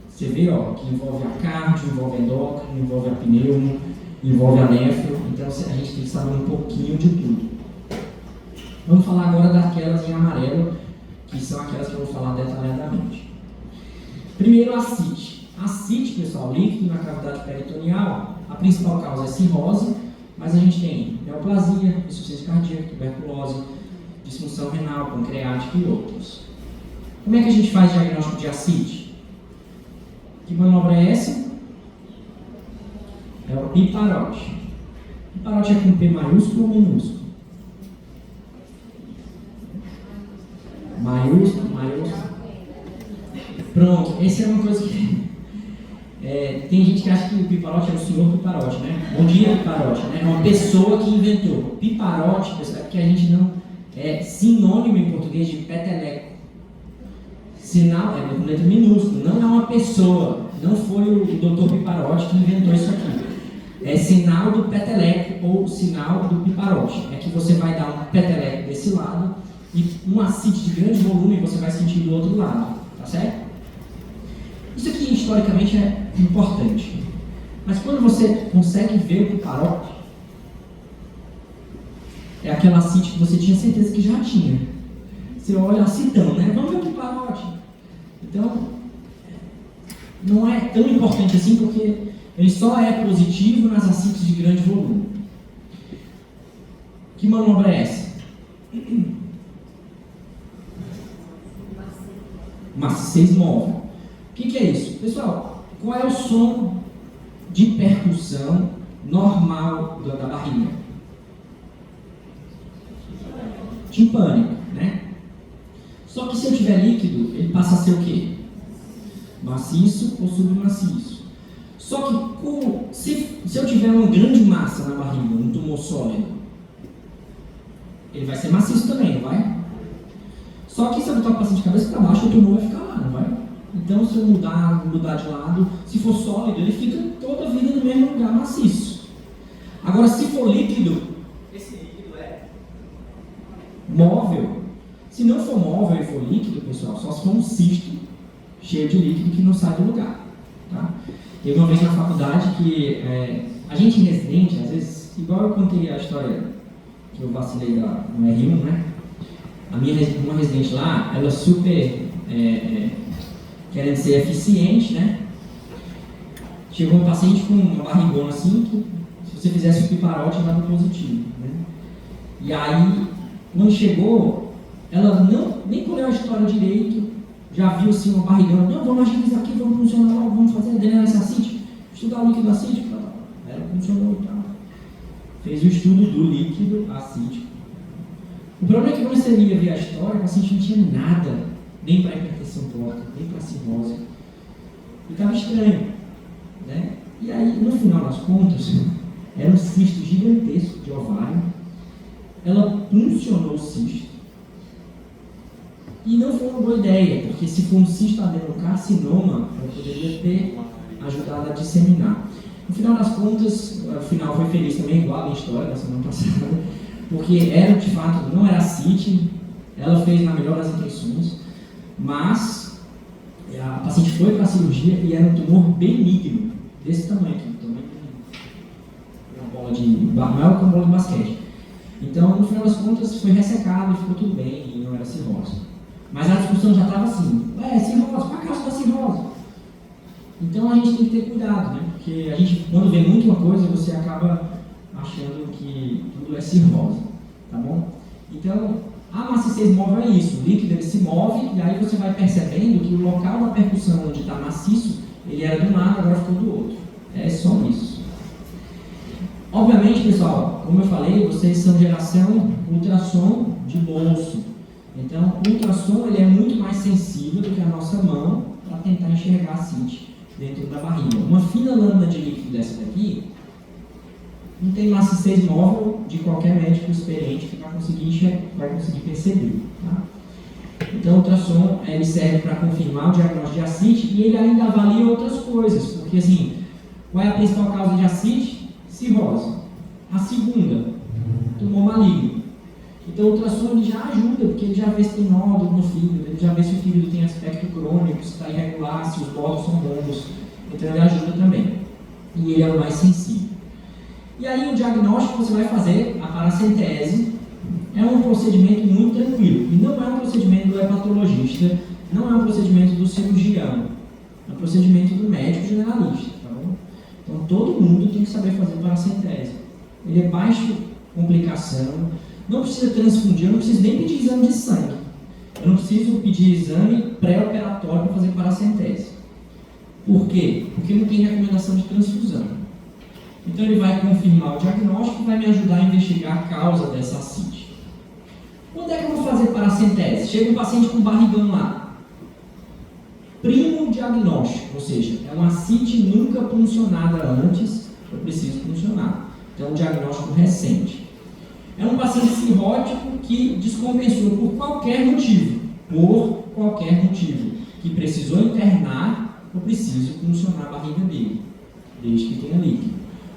você vê, ó, que envolve a cardio, envolve a endócrino, envolve a pneumo, envolve a nefro, então a gente tem que saber um pouquinho de tudo. Vamos falar agora daquelas em amarelo, que são aquelas que eu vou falar detalhadamente. Primeiro, a ascite. A ascite, pessoal, líquido na cavidade peritoneal, a principal causa é cirrose, mas a gente tem neoplasia, insuficiência cardíaca, tuberculose, disfunção renal, pancreática e outros. Como é que a gente faz diagnóstico de ascite? Que manobra é essa? É o piparote. Piparote é com P maiúsculo ou minúsculo? Maiúsculo. Pronto, essa é uma coisa que... tem gente que acha que o Piparotti é o senhor Piparotti, né? Bom dia, Piparotti, né? É uma pessoa que inventou. Piparotti, pessoal, é porque a gente não... É sinônimo em português de peteleco. Sinal, com letra minúscula, não é uma pessoa. Não foi o Dr. Piparotti que inventou isso aqui. É sinal do peteleco ou sinal do Piparotti. É que você vai dar um peteleco desse lado e um ascite de grande volume você vai sentir do outro lado, tá certo? Isso aqui historicamente é importante. Mas quando você consegue ver o Piparotti, é aquela ascite que você tinha certeza que já tinha. Você olha acitão, né? Vamos ver o Piparotti. Então, não é tão importante assim, porque ele só é positivo nas ascites de grande volume. Que manobra é essa? Maciez móvel. O que é isso? Pessoal, qual é o som de percussão normal da barriga? Timpânico, né? Só que se eu tiver líquido, ele passa a ser o quê? Maciço ou submaciço. Só que se eu tiver uma grande massa na barriga, um tumor sólido, ele vai ser maciço também, não vai? Só que se eu botar o paciente de cabeça para baixo, o tumor vai ficar lá, não vai? Então, se eu mudar de lado, se for sólido, ele fica toda a vida no mesmo lugar, maciço. Agora, se for líquido, esse líquido é móvel. Se não for móvel e for líquido, pessoal, só se for um cisto cheio de líquido que não sai do lugar. Tá? Teve uma vez na faculdade que a gente residente, às vezes, igual eu contei a história que eu vacilei no R1, né? Uma residente lá, ela super querendo ser eficiente, né? Chegou um paciente com uma barrigona assim, que se você fizesse o Piparotti, dava positivo, né? E aí, quando chegou, ela nem colheu a história direito, já viu assim uma barrigona, não, vamos agilizar aqui, vamos funcionar logo, vamos fazer a denância acítica, estudar o líquido acítico, ela funcionou e tal. Fez o estudo do líquido acítico. O problema é que quando você ia ver a história, o paciente não tinha nada, nem para hipertensão porta, nem para cirrose. E estava estranho, né? E aí, no final das contas, era um cisto gigantesco de ovário. Ela puncionou o cisto. E não foi uma boa ideia, porque se for um cisto adenocarcinoma, ela poderia ter ajudado a disseminar. No final das contas, o final foi feliz também, igual a minha história da semana passada, porque era de fato, não era CIT, ela fez na melhor das intenções, mas a paciente foi para a cirurgia e era um tumor benigno, desse tamanho aqui, tamanho de uma bola de maior que uma bola de basquete. Então, no final das contas, foi ressecado e ficou tudo bem, e não era cirrose. Mas a discussão já estava assim, cirrose, para causa da cirrose. Então a gente tem que ter cuidado, né? Porque a gente, quando vê muito uma coisa, você acaba achando que tudo é cirrose, tá bom? Então, a maciez móvel é isso, o líquido ele se move e aí você vai percebendo que o local da percussão onde está maciço, ele era de um lado, agora ficou do outro. É só isso. Obviamente, pessoal, como eu falei, vocês são geração ultrassom de bolso. Então, o ultrassom ele é muito mais sensível do que a nossa mão para tentar enxergar a CIT dentro da barriga. Uma fina lâmina de líquido dessa daqui não tem maciez móvel de qualquer médico experiente que vai conseguir perceber. Tá? Então, o ultrassom ele serve para confirmar o diagnóstico de ascite e ele ainda avalia outras coisas, porque assim, qual é a principal causa de ascite? Cirrose. A segunda, tumor maligno. Então, o ultrassom ele já ajuda, porque ele já vê se tem nódulo no fígado, ele já vê se o fígado tem aspecto crônico, se está irregular, se os bordos são longos. Então, ele ajuda também. E ele é o mais sensível. E aí, o diagnóstico você vai fazer, a paracentese, é um procedimento muito tranquilo. E não é um procedimento do hepatologista, não é um procedimento do cirurgião, é um procedimento do médico generalista. Tá bom? Então, todo mundo tem que saber fazer paracentese. Ele é baixo complicação. Não precisa transfundir, eu não preciso nem pedir exame de sangue. Eu não preciso pedir exame pré-operatório para fazer paracentese. Por quê? Porque não tem recomendação de transfusão. Então ele vai confirmar o diagnóstico e vai me ajudar a investigar a causa dessa ascite. Quando é que eu vou fazer paracentese? Chega um paciente com barrigão lá. Primo diagnóstico, ou seja, é uma ascite nunca puncionada antes, eu preciso puncionar. Então, é um diagnóstico recente. É um paciente cirrótico que descompensou por qualquer motivo, que precisou internar, eu preciso puncionar a barriga dele, desde que tenha líquido.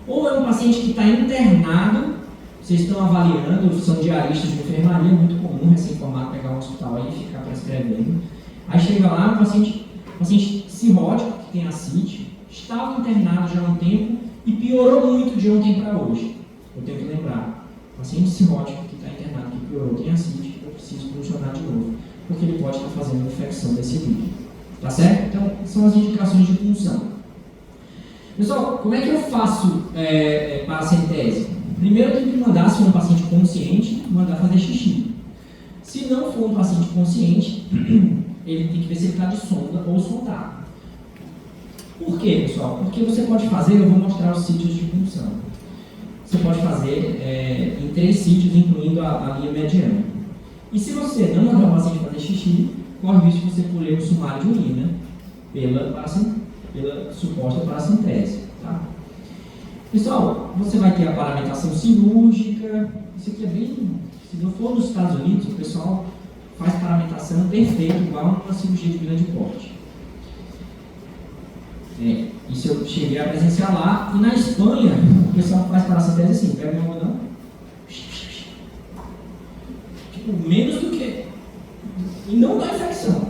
Ou é um paciente que está internado, vocês estão avaliando, são diaristas de enfermaria, muito comum, recém-formado, pegar um hospital aí e ficar prescrevendo. Aí chega lá, um paciente cirrótico, que tem ascite, estava internado já há um tempo e piorou muito de ontem para hoje. Eu tenho que lembrar, paciente cirrótico que está internado, que piorou, tem ascite, eu preciso puncionar de novo, porque ele pode estar fazendo infecção desse líquido. Tá certo? Então, são as indicações de punção. Pessoal, como é que eu faço paracentese? Primeiro eu tenho que mandar, se for um paciente consciente, mandar fazer xixi. Se não for um paciente consciente, ele tem que ver se ele está de sonda ou sondado. Por quê, pessoal? Porque você pode fazer, eu vou mostrar os sítios de punção. Você pode fazer em 3 sítios, incluindo a linha mediana. E se você não mandar o paciente fazer xixi, corre o risco de você colher o sumário de urina pela suposta paracentese. Tá? Pessoal, você vai ter a paramentação cirúrgica. Isso aqui é bem... Se não for nos Estados Unidos, o pessoal faz paramentação perfeita, igual uma cirurgia de grande porte. Isso eu cheguei a presenciar lá. E na Espanha, o pessoal faz paracentese assim, pega uma algodão, tipo, menos do que... E não dá infecção.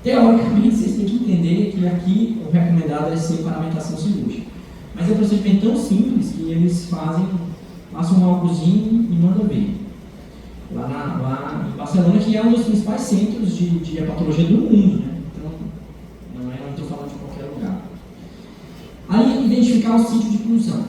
Teoricamente, vocês têm que entender que aqui o recomendado é ser paramentação cirúrgica. Mas é um procedimento tão simples que eles passam um álcoolzinho e mandam ver. Lá em Barcelona, que é um dos principais centros de hepatologia do mundo, né? Então, não estou falando de qualquer lugar. Aí, identificar o sítio de punção.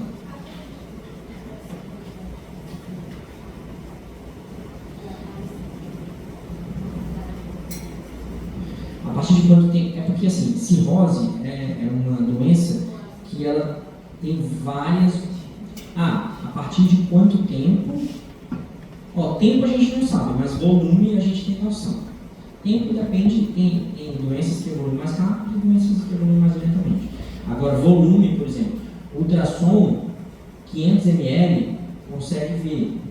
A partir de quanto tempo? É porque, assim, cirrose é uma doença que ela tem várias... a partir de quanto tempo? Tempo a gente não sabe, mas volume a gente tem noção. Tempo depende, tem doenças que evoluem mais rápido e doenças que evoluem mais lentamente. Agora, volume, por exemplo, ultrassom, 500 ml, consegue ver.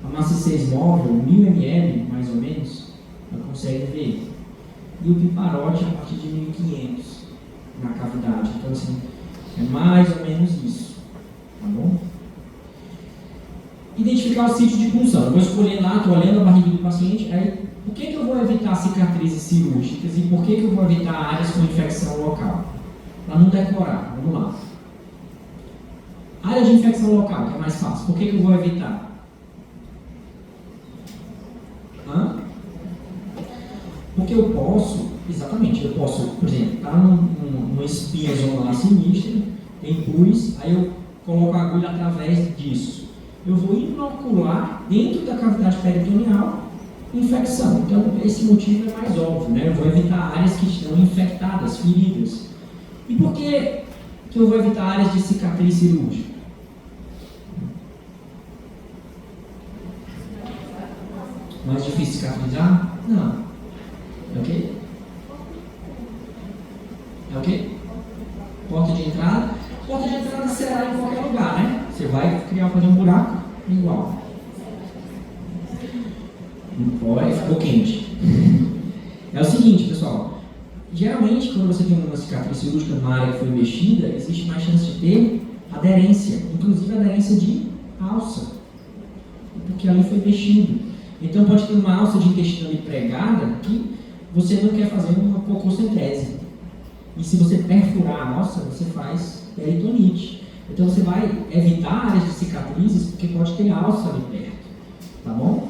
A massa 6 móvel, 1000 ml, mais ou menos, ela consegue ver. E o piparote a partir de 1500 na cavidade. Então, assim, é mais ou menos isso. Tá bom? Identificar o sítio de punção. Eu vou escolher lá, estou olhando a barriga do paciente, aí por que eu vou evitar cicatrizes cirúrgicas e por que eu vou evitar áreas com infecção local? Para não decorar, vamos lá. Área de infecção local, que é mais fácil, por que eu vou evitar? Porque eu posso, por exemplo, estar numa espinha zonal sinistra, tem pus, aí eu coloco a agulha através disso. Eu vou inocular dentro da cavidade peritoneal infecção. Então, esse motivo é mais óbvio, né? Eu vou evitar áreas que estão infectadas, feridas. E por que eu vou evitar áreas de cicatriz cirúrgica? Mais difícil cicatrizar? Não. É ok? É ok? Porta de entrada? Porta de entrada será em qualquer lugar, né? Você vai fazer um buraco igual. Ficou quente. É o seguinte, pessoal. Geralmente, quando você tem uma cicatriz cirúrgica numa área que foi mexida, existe mais chance de ter aderência, inclusive aderência de alça, porque ali foi mexido. Então, pode ter uma alça de intestino ali pregada que você não quer fazer uma cococentese. E se você perfurar a alça, você faz peritonite. Então você vai evitar áreas de cicatrizes porque pode ter alça ali perto, tá bom?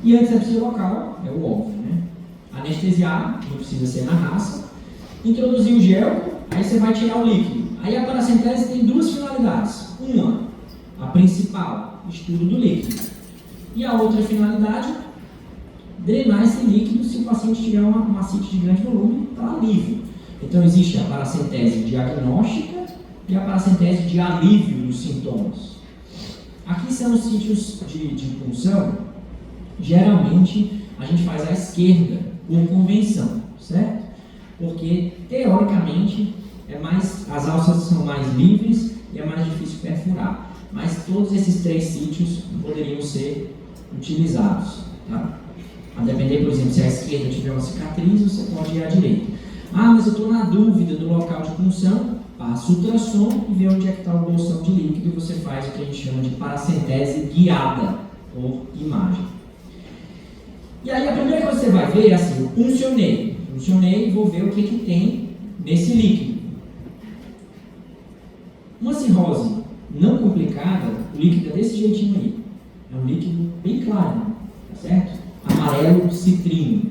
E antisepsia local, é o óbvio, né? Anestesiar, não precisa ser na raça. Introduzir o gel, aí você vai tirar o líquido. Aí a paracentese tem 2 finalidades. Uma, a principal, estudo do líquido. E a outra finalidade, drenar esse líquido se o paciente tiver uma ascite de grande volume para alívio. Então existe a paracentese diagnóstica e a paracentese de alívio dos sintomas. Aqui são os sítios de punção. geralmente a gente faz à esquerda, por convenção, certo? Porque, teoricamente, as alças são mais livres e é mais difícil perfurar. Mas todos esses 3 sítios poderiam ser utilizados, tá? A depender, por exemplo, se a esquerda tiver uma cicatriz, você pode ir à direita. Ah, mas eu estou na dúvida do local de punção, passa o ultrassom e vê onde é que está o bolsão de líquido e você faz o que a gente chama de paracentese guiada por imagem. E aí a primeira coisa que você vai ver é assim, eu puncionei e vou ver o que tem nesse líquido. Uma cirrose não complicada, o líquido é desse jeitinho aí. É um líquido bem claro, tá certo? Amarelo citrino.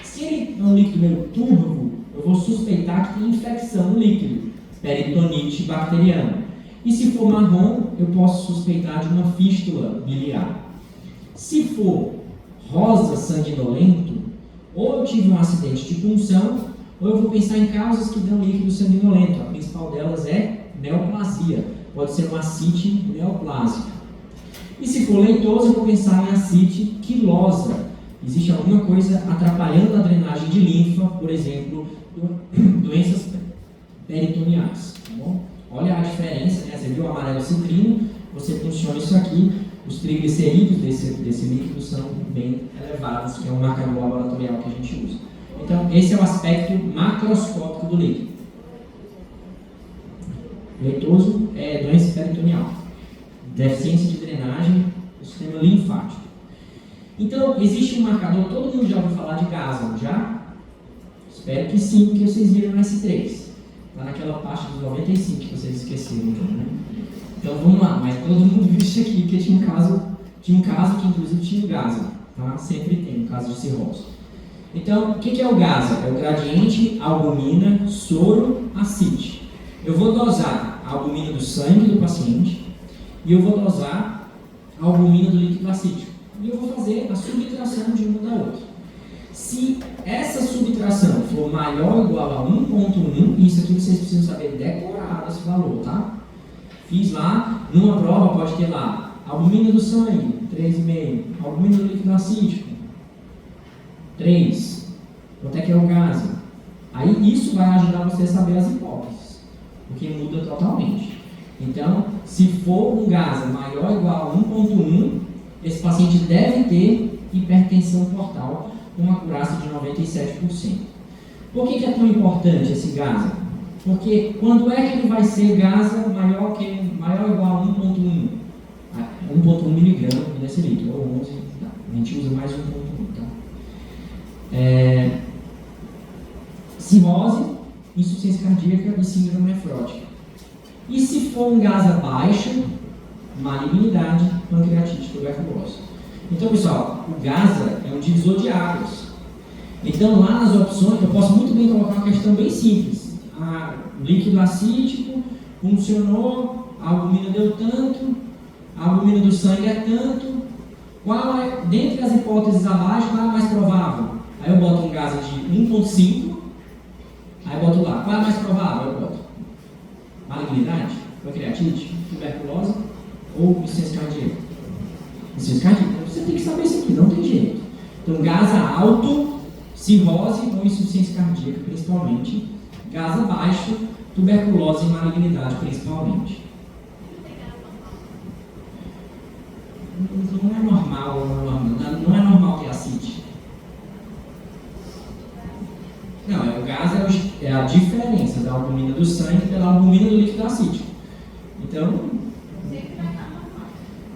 Se ele é um líquido meio turvo, eu vou suspeitar que tem infecção no líquido, peritonite bacteriana. E se for marrom, eu posso suspeitar de uma fístula biliar. Se for rosa sanguinolento, ou eu tive um acidente de punção, ou eu vou pensar em causas que dão líquido sanguinolento. A principal delas é neoplasia. Pode ser uma ascite neoplásica. E se for leitoso, eu vou pensar em ascite quilosa. Existe alguma coisa atrapalhando a drenagem de linfa, por exemplo, doenças peritoneais. Tá bom? Olha a diferença, né? Você viu o amarelo citrino, você funciona isso aqui, os triglicerídeos desse líquido são bem elevados, que é um marcador laboratorial que a gente usa. Então, esse é o aspecto macroscópico do líquido. Leitoso é doença peritoneal, deficiência de drenagem do sistema linfático. Então, existe um marcador, todo mundo já ouviu falar de GASA, já? Espero que sim, porque vocês viram no S3. Lá naquela parte dos 95 que vocês esqueceram, né? Então vamos lá, mas todo mundo viu isso aqui, porque tinha um caso que inclusive tinha o GASA, tá? Sempre tem, no caso de cirrose. Então, o que é o GASA? É o gradiente albumina soro acite. Eu vou dosar a albumina do sangue do paciente e eu vou dosar a albumina do líquido acítico. E eu vou fazer a subtração de uma da outra. Se essa subtração for maior ou igual a 1.1, isso aqui vocês precisam saber decorar esse valor, tá? Fiz lá, numa prova pode ter lá, albumina do sangue, 3,5, albumina do líquido acítico, 3. Quanto é que é o GASA? Aí isso vai ajudar você a saber as hipóteses, porque muda totalmente. Então, se for um GASA maior ou igual a 1.1, esse paciente deve ter hipertensão portal com uma acurácia de 97%. Por que é tão importante esse GASA? Porque quando é que ele vai ser GASA maior ou igual a 1.1? 1.1 miligrama por decilitro, ou 11, tá. A gente usa mais 1.1, tá? Cirrose, insuficiência cardíaca e síndrome nefrótica. E se for um GASA baixo, malignidade, pancreatite, tuberculose. Então, pessoal, o GASA é um divisor de águas. Então, lá nas opções, eu posso muito bem colocar uma questão bem simples. Líquido acítico, funcionou, a albumina deu tanto, a albumina do sangue é tanto. Qual é, dentre as hipóteses abaixo, qual é a mais provável? Aí eu boto um GASA de 1.5, aí eu boto lá. Qual é a mais provável? Eu boto malignidade, pancreatite, tuberculose ou insuficiência cardíaca? Insuficiência cardíaca. Então, você tem que saber isso aqui, não tem jeito. Então, GASA alto, cirrose ou insuficiência cardíaca, principalmente. GASA baixo, tuberculose e malignidade, principalmente. Não é normal, não é normal ter ascite. Não, o GASA é a diferença da albumina do sangue pela albumina do líquido acítico. Então,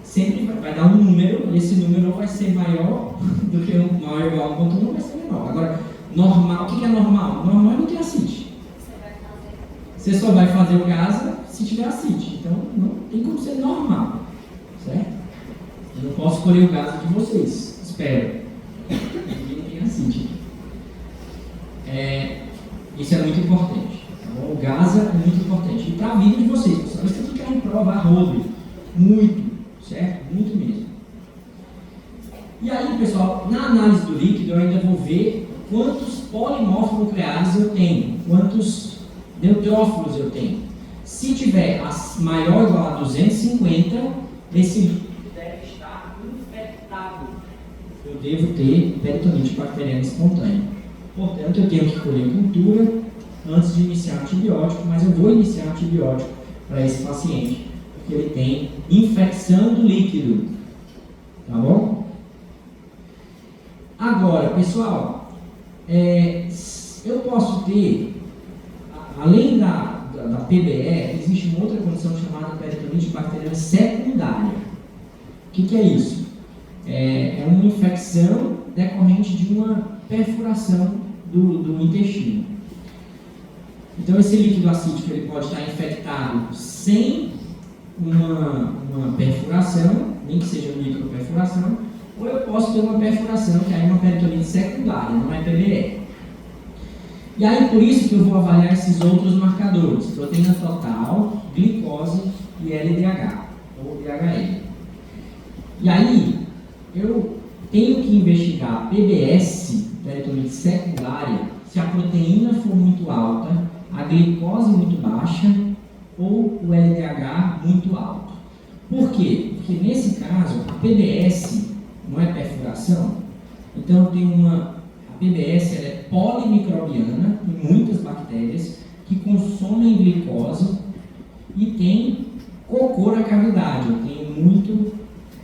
sempre vai dar um número, e esse número vai ser maior do que o maior ou igual a 1.1, vai ser menor. Agora, normal, o que é normal? Normal é não ter ascite. Você só vai fazer o GASA se tiver ascite. Então, não tem como ser normal, certo? Eu não posso escolher o GASA de vocês, espero. Ninguém tem ascite. Isso é muito importante. Tá bom? O GASA é muito importante. E para a vida de vocês, pessoal, isso aqui cai em prova a rodo. Muito, certo? Muito mesmo. E aí, pessoal, na análise do líquido, eu ainda vou ver quantos polimorfonucleares eu tenho, quantos neutrófilos eu tenho. Se tiver maior ou igual a 250, esse líquido deve estar infectado. eu devo ter peritonite bacteriana espontânea. Portanto, eu tenho que colher cultura antes de iniciar antibiótico, mas eu vou iniciar antibiótico para esse paciente, porque ele tem infecção do líquido. Tá bom? Agora, pessoal, eu posso ter, além da PBE, existe uma outra condição chamada peritonite bacteriana secundária. O que é isso? É uma infecção decorrente de uma perfuração do intestino. Então, esse líquido acídico ele pode estar infectado sem uma perfuração, nem que seja microperfuração, ou eu posso ter uma perfuração, que é uma peritonite secundária, não é PBE. E aí, por isso que eu vou avaliar esses outros marcadores, proteína total, glicose e LDH, ou DHL. E aí, eu tenho que investigar PBS, peritonite secundária, se a proteína for muito alta, a glicose muito baixa ou o LDH muito alto. Por quê? Porque nesse caso, a PBS não é perfuração, então tem a PBS ela é polimicrobiana, tem muitas bactérias que consomem glicose e tem cocô na cavidade, tem muito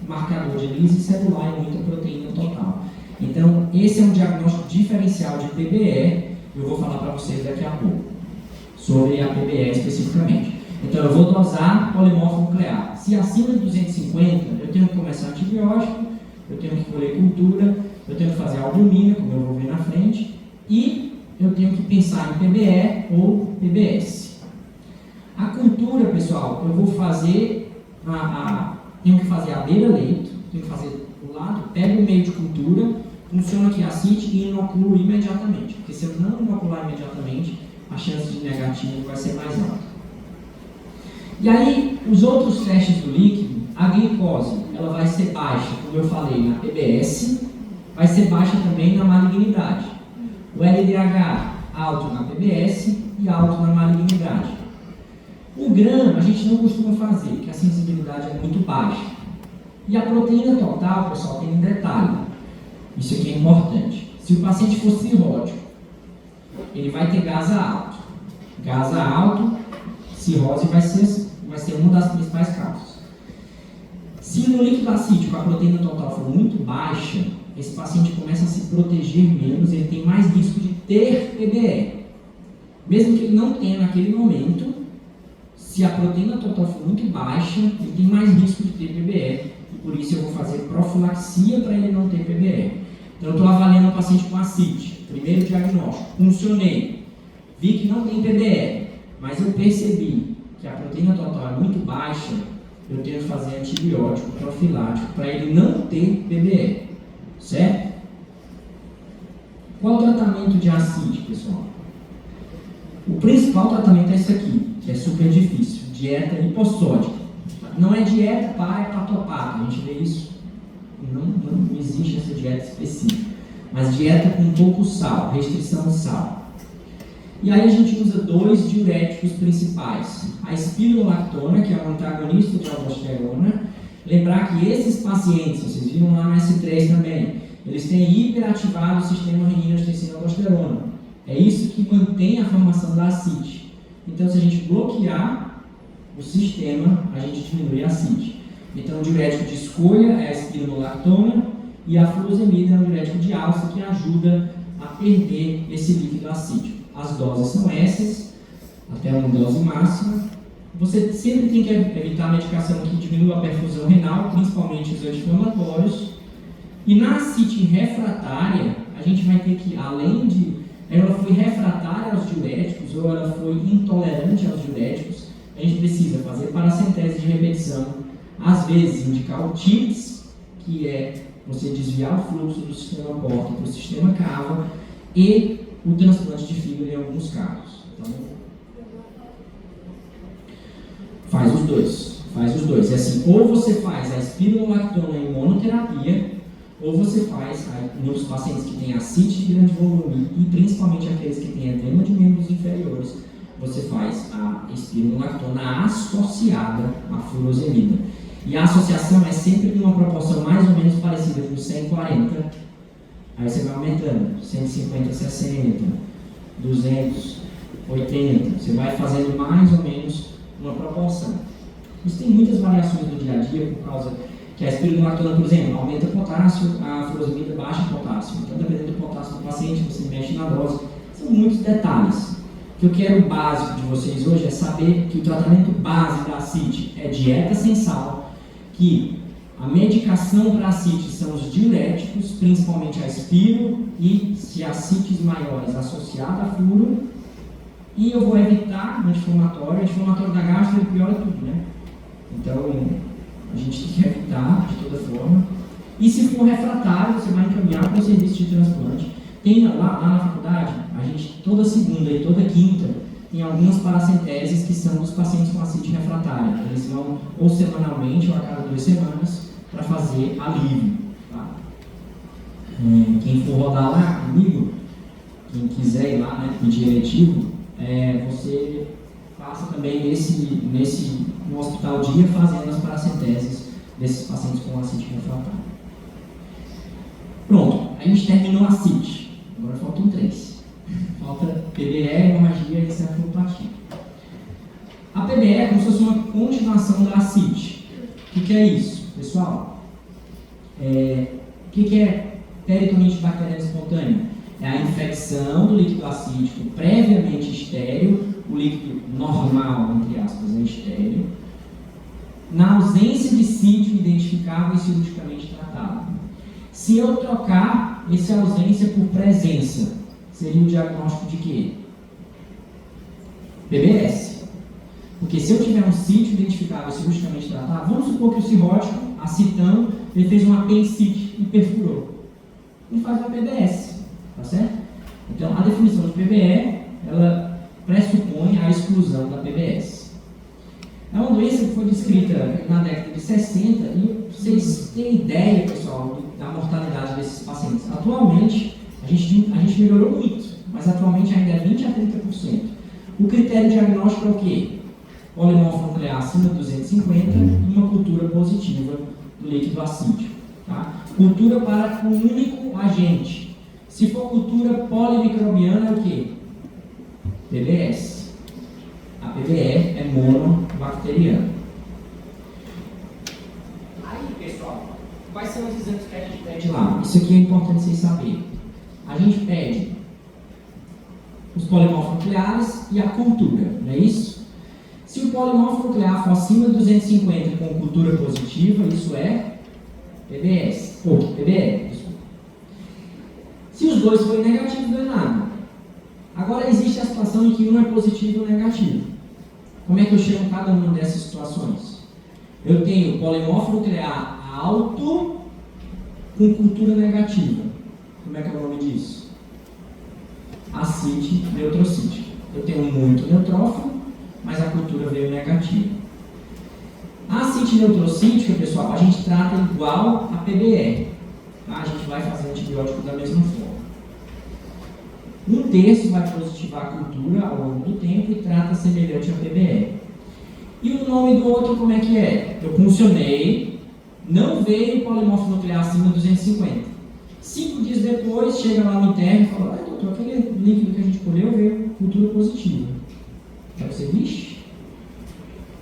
marcador de lise celular e muita proteína total. Então, esse é um diagnóstico diferencial de PBE, eu vou falar para vocês daqui a pouco, sobre a PBE especificamente. Então, eu vou dosar polimorfo nuclear. Se acima de 250, eu tenho que começar antibiótico, eu tenho que colher cultura, eu tenho que fazer albumina, como eu vou ver na frente, e eu tenho que pensar em PBE ou PBS. A cultura, pessoal, eu vou fazer tenho que fazer a beira-leito, tenho que fazer o lado, pego o meio de cultura, funciona aqui a CIT e inoculo imediatamente, porque se eu não inocular imediatamente, a chance de negativo vai ser mais alta. E aí, os outros testes do líquido, a glicose, ela vai ser baixa, como eu falei, na PBS, vai ser baixa também na malignidade. O LDH, alto na PBS e alto na malignidade. O GRAM, a gente não costuma fazer, porque a sensibilidade é muito baixa. E a proteína total, pessoal, tem um detalhe. Isso aqui é importante. Se o paciente for cirrótico, ele vai ter GASA alto. GASA alto, cirrose vai ser uma das principais causas. Se no líquido acídico a proteína total for muito baixa, esse paciente começa a se proteger menos, ele tem mais risco de ter PBE. Mesmo que ele não tenha naquele momento, se a proteína total for muito baixa, ele tem mais risco de ter PBE, e por isso eu vou fazer profilaxia para ele não ter PBE. Então eu estou avaliando o paciente com ascite, primeiro diagnóstico, funcionei, vi que não tem PBE, mas eu percebi que a proteína total é muito baixa, eu tenho que fazer antibiótico profilático para ele não ter PBE, certo? Qual o tratamento de ascite, pessoal? O principal tratamento é esse aqui, que é super difícil, dieta hipossódica. Não é dieta para hepatopata, a gente vê isso, não existe essa dieta específica, mas dieta com pouco sal, restrição de sal. E aí a gente usa dois diuréticos principais, a espironolactona, que é um antagonista de aldosterona. Lembrar que esses pacientes, vocês viram lá no S3 também, eles têm hiperativado o sistema renina-angiotensina-aldosterona. É isso que mantém a formação da ascite. Então, se a gente bloquear o sistema, a gente diminui a ascite. Então, o diurético de escolha é a espironolactona e a furosemida é um diurético de alça que ajuda a perder esse líquido acítico. As doses são essas, até uma dose máxima. Você sempre tem que evitar a medicação que diminua a perfusão renal, principalmente os anti-inflamatórios. E na ascite refratária, a gente vai ter que, além de ela foi refratária aos diuréticos ou ela foi intolerante aos diuréticos, a gente precisa fazer paracentese de repetição, às vezes indicar o TIPS, que é você desviar o fluxo do sistema porta para o sistema cava, e o transplante de fígado em alguns casos. Então, faz os dois. É assim, ou você faz a espironolactona em monoterapia, ou você faz, nos pacientes que têm ascite de grande volume, e principalmente aqueles que têm edema de membros inferiores, você faz a espironolactona associada à furosemida. E a associação é sempre em uma proporção mais ou menos parecida com 140. Aí você vai aumentando, 150, 60, 200, 80. Você vai fazendo mais ou menos uma proporção. Isso tem muitas variações do dia a dia, por causa que a espironolactona, por exemplo, aumenta o potássio, a furosemida baixa o potássio. Então, dependendo do potássio do paciente, você mexe na dose. São muitos detalhes. O que eu quero básico de vocês hoje é saber que o tratamento base da ascite é dieta sem sal, que a medicação para ascite são os diuréticos, principalmente a espiro e, se ascites maiores, associada a furo, e eu vou evitar anti-inflamatório da gastro ele piora tudo, né? Então, a gente tem que evitar de toda forma. E se for refratário, você vai encaminhar para o serviço de transplante. Tem lá na faculdade, a gente toda segunda e toda quinta tem algumas paracenteses que são dos pacientes com ascite refratária. Eles vão ou semanalmente ou a cada 2 semanas para fazer alívio. Tá? Quem for rodar lá comigo, quem quiser ir lá, né, pedir eletivo, você passa também no hospital dia fazendo as paracenteses desses pacientes com ascite refratária. Pronto, a gente terminou a ascite. Agora faltam 3. Falta PBE, hemorragia e encefalopatia. A PBE é como se fosse uma continuação da ascite. O que é isso, pessoal? O que é peritonite bacteriana espontânea? É a infecção do líquido acítico previamente estéril, o líquido normal, entre aspas, é estéril, na ausência de sítio identificável e cirurgicamente tratado. Se eu trocar essa ausência por presença, seria um diagnóstico de quê? PBS. Porque se eu tiver um sítio identificável e cirurgicamente tratado, vamos supor que o cirrótico, acitão, ele fez uma apendicite e perfurou. Ele faz uma PBS, tá certo? Então, a definição de PBE, ela pressupõe a exclusão da PBS. É uma doença que foi descrita na década de 60 e vocês têm ideia, pessoal, da mortalidade desses pacientes. Atualmente, a gente melhorou muito, mas atualmente ainda é 20 a 30%. O critério diagnóstico é o quê? Polimorfo nuclear acima de 250 e uma cultura positiva do líquido acítico. Tá? Cultura para um único agente. Se for cultura polimicrobiana, é o quê? PBS. A PBE é monobacteriana. Aí, pessoal, quais são os exames que a gente pede lá? Isso aqui é importante vocês saberem. A gente pede os polimorfos nucleares e a cultura, não é isso? Se o polimorfo nuclear for acima de 250 com cultura positiva, isso é PBS. PBE, desculpa. Se os dois forem negativos, não é nada. Agora existe a situação em que um é positivo ou negativo. Como é que eu chamo cada uma dessas situações? Eu tenho polimorfo nuclear alto com cultura negativa. Como é que é o nome disso? Ascite neutrocítica. Eu tenho muito neutrófilo, mas a cultura veio negativa. A ascite neutrocítica, pessoal, a gente trata igual a PBE. Tá? A gente vai fazer antibiótico da mesma forma. 1/3 vai positivar a cultura ao longo do tempo e trata semelhante a PBE. E o nome do outro, como é que é? Eu funcionei, não veio polimorfo nuclear acima de 250. 5 dias depois, chega lá no interno e fala: doutor, aquele líquido que a gente colheu veio cultura positiva. Aí você, vixe,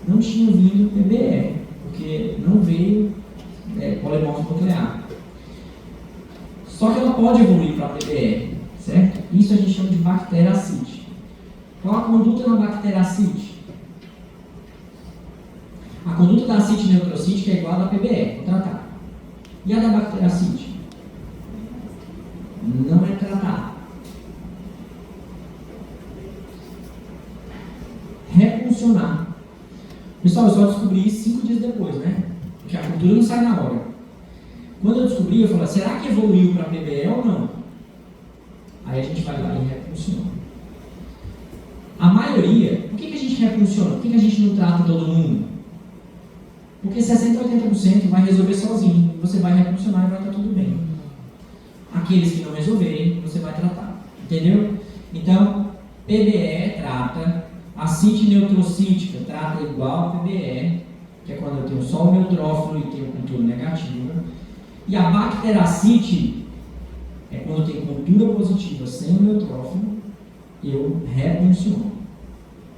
não tinha vindo PBE, porque não veio polimorfo nuclear. Só que ela pode evoluir para PBE, certo? Isso a gente chama de bacteracite. Qual a conduta na bacteracite? A conduta da ascite neutrocítica é igual à da PBE, vou tratar. E a da bacteracite? Não é tratar. Refuncionar. Pessoal, eu só descobri isso 5 dias depois, né? Porque a cultura não sai na hora. Quando eu descobri, eu falei: será que evoluiu para PBE ou não? Aí a gente vai lá e refunciona. A maioria, por que a gente refunciona? Por que a gente não trata todo mundo? Porque 60% a 80% vai resolver sozinho. Você vai refuncionar e vai estar tudo bem. Aqueles que não resolverem, você vai tratar. Entendeu? Então, PBE trata, ascite neutrocítica trata igual a PBE, que é quando eu tenho só o neutrófilo e tenho cultura negativa. E a bactericite é quando eu tenho cultura positiva sem o neutrófilo, eu refunciono.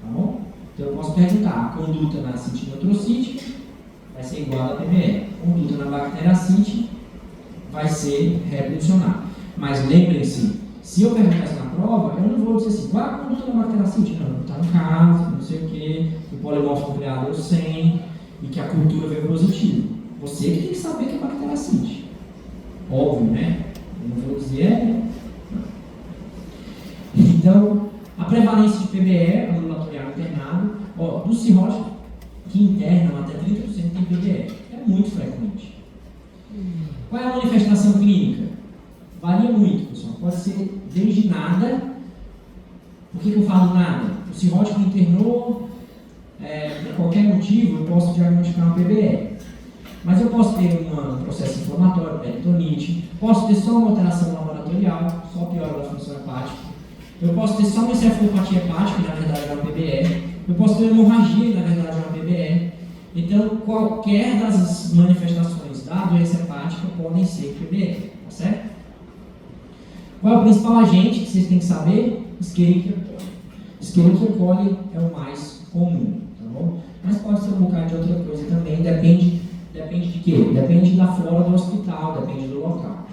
Tá bom? Então eu posso perguntar, a conduta na acite neutrocítica vai ser igual a PBE. A conduta na bactericite vai ser refuncionar. Mas lembrem-se, se eu perguntar isso na prova, eu não vou dizer assim, qual é a conduta da bactericite? Não, está no caso, não sei o que, o polimorfo nuclear deu 100 e que a cultura veio positiva. Você que tem que saber que é bactericite. Óbvio, né? Eu não vou dizer. Então, a prevalência de PBE, ambulatorial internado, dos cirróticos que internam até 30% tem PBE. É muito frequente. Qual é a manifestação clínica? Varia muito, pessoal. Pode ser desde nada. Por que eu falo nada? O cirrótico internou, por qualquer motivo, eu posso diagnosticar uma PBE. Mas eu posso ter um processo inflamatório, peritonite, posso ter só uma alteração laboratorial, só piora da função hepática. Eu posso ter só uma encefalopatia hepática, que na verdade é uma PBE. Eu posso ter hemorragia, que na verdade é uma PBE. Então, qualquer das manifestações da doença hepática podem ser PBE, tá certo? Qual é o principal agente que vocês têm que saber? Escherichia coli. Escherichia coli é o mais comum, tá bom? Mas pode ser um bocado de outra coisa também, depende de quê? Depende da flora do hospital, depende do local.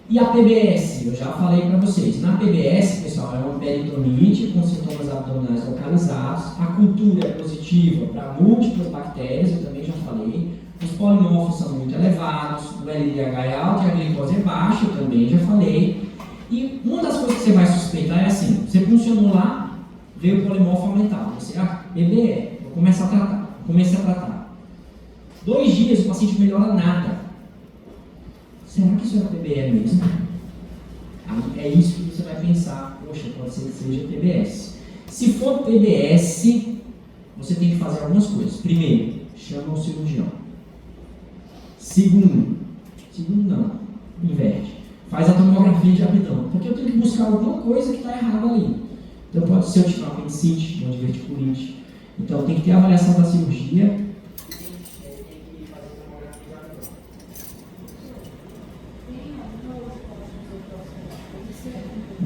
E a PBS? Eu já falei para vocês. Na PBS, pessoal, é uma peritonite com sintomas abdominais localizados. A cultura é positiva para múltiplas bactérias, eu também já falei. Os polimorfos são muito elevados, o LDH é alto e a glicose é baixa, eu também já falei. E uma das coisas que você vai suspeitar é assim, você funcionou lá, veio o polimorfo aumentar. Você, PBE, vou começar a tratar. Comecei a tratar. 2 dias o paciente melhora nada. Será que isso é PBE mesmo? Aí é isso que você vai pensar, poxa, pode ser que seja PBS. Se for PBS, você tem que fazer algumas coisas. Primeiro, chama o cirurgião. Segundo não, inverte. Faz a tomografia de abdômen, porque eu tenho que buscar alguma coisa que está errada ali. Então pode ser eu tiver uma apendicite, uma diverticulite. Então tem que ter a avaliação da cirurgia.